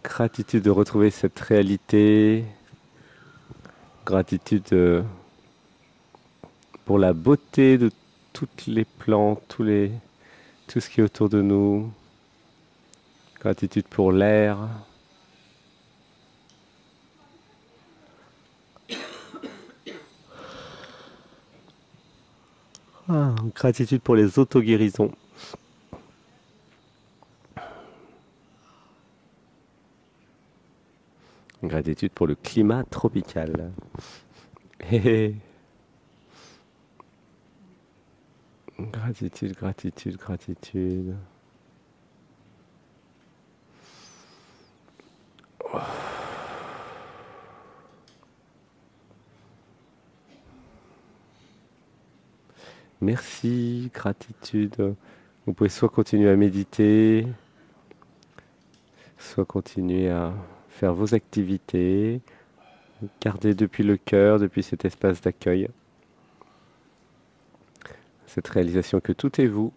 Gratitude de retrouver cette réalité. Gratitude pour la beauté de toutes les plantes, tout ce qui est autour de nous. Gratitude pour l'air. Gratitude pour les auto-guérisons. Gratitude pour le climat tropical. Gratitude, gratitude, gratitude. Merci, gratitude. Vous pouvez soit continuer à méditer, soit continuer à faire vos activités. Gardez depuis le cœur, depuis cet espace d'accueil, cette réalisation que tout est vous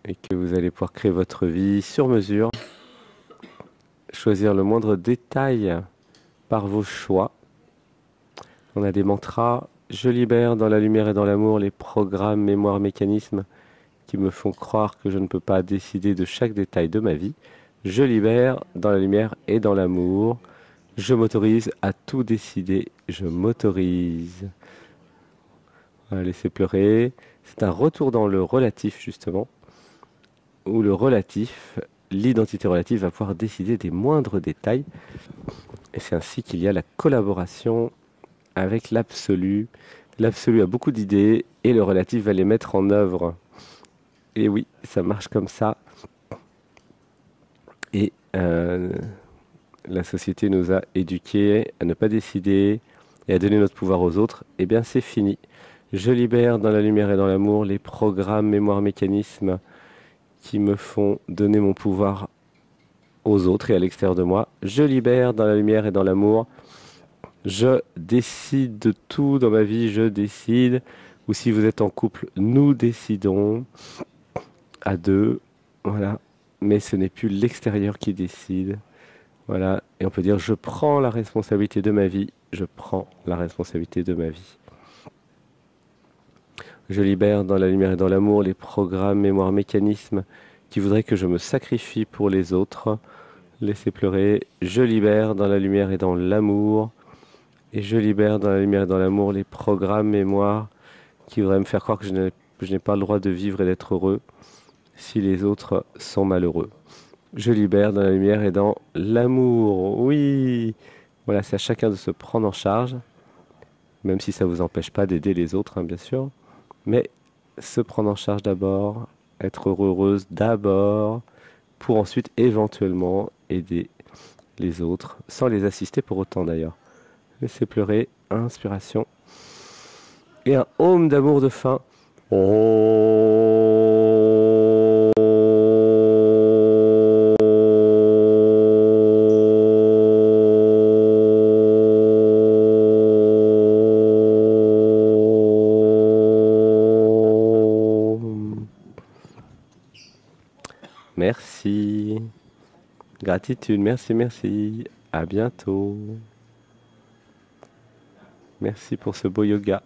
et que vous allez pouvoir créer votre vie sur mesure, choisir le moindre détail par vos choix. On a des mantras. Je libère dans la lumière et dans l'amour les programmes, mémoires, mécanismes qui me font croire que je ne peux pas décider de chaque détail de ma vie. Je libère dans la lumière et dans l'amour. Je m'autorise à tout décider. Je m'autorise. Voilà, laissez pleurer. C'est un retour dans le relatif, justement, où le relatif, l'identité relative, va pouvoir décider des moindres détails. Et c'est ainsi qu'il y a la collaboration avec l'absolu. L'absolu a beaucoup d'idées et le relatif va les mettre en œuvre. Et oui, ça marche comme ça. Et la société nous a éduqués à ne pas décider et à donner notre pouvoir aux autres. Eh bien, c'est fini. Je libère dans la lumière et dans l'amour les programmes, mémoires, mécanismes qui me font donner mon pouvoir aux autres et à l'extérieur de moi. Je libère dans la lumière et dans l'amour. Je décide de tout dans ma vie, je décide. Ou si vous êtes en couple, nous décidons à deux. Voilà. Mais ce n'est plus l'extérieur qui décide. Voilà. Et on peut dire, je prends la responsabilité de ma vie. je prends la responsabilité de ma vie. Je libère dans la lumière et dans l'amour les programmes, mémoires, mécanismes qui voudraient que je me sacrifie pour les autres. Laissez pleurer. Je libère dans la lumière et dans l'amour. Et je libère dans la lumière et dans l'amour les programmes, mémoires qui voudraient me faire croire que je n'ai pas le droit de vivre et d'être heureux si les autres sont malheureux. Je libère dans la lumière et dans l'amour. Oui! Voilà, c'est à chacun de se prendre en charge, même si ça ne vous empêche pas d'aider les autres, hein, bien sûr. Mais se prendre en charge d'abord, être heureux, heureuse d'abord, pour ensuite éventuellement aider les autres, sans les assister pour autant d'ailleurs. Laissez pleurer, inspiration. Et un home d'amour de fin. Merci. Gratitude, merci, merci. À bientôt. Merci pour ce beau yoga.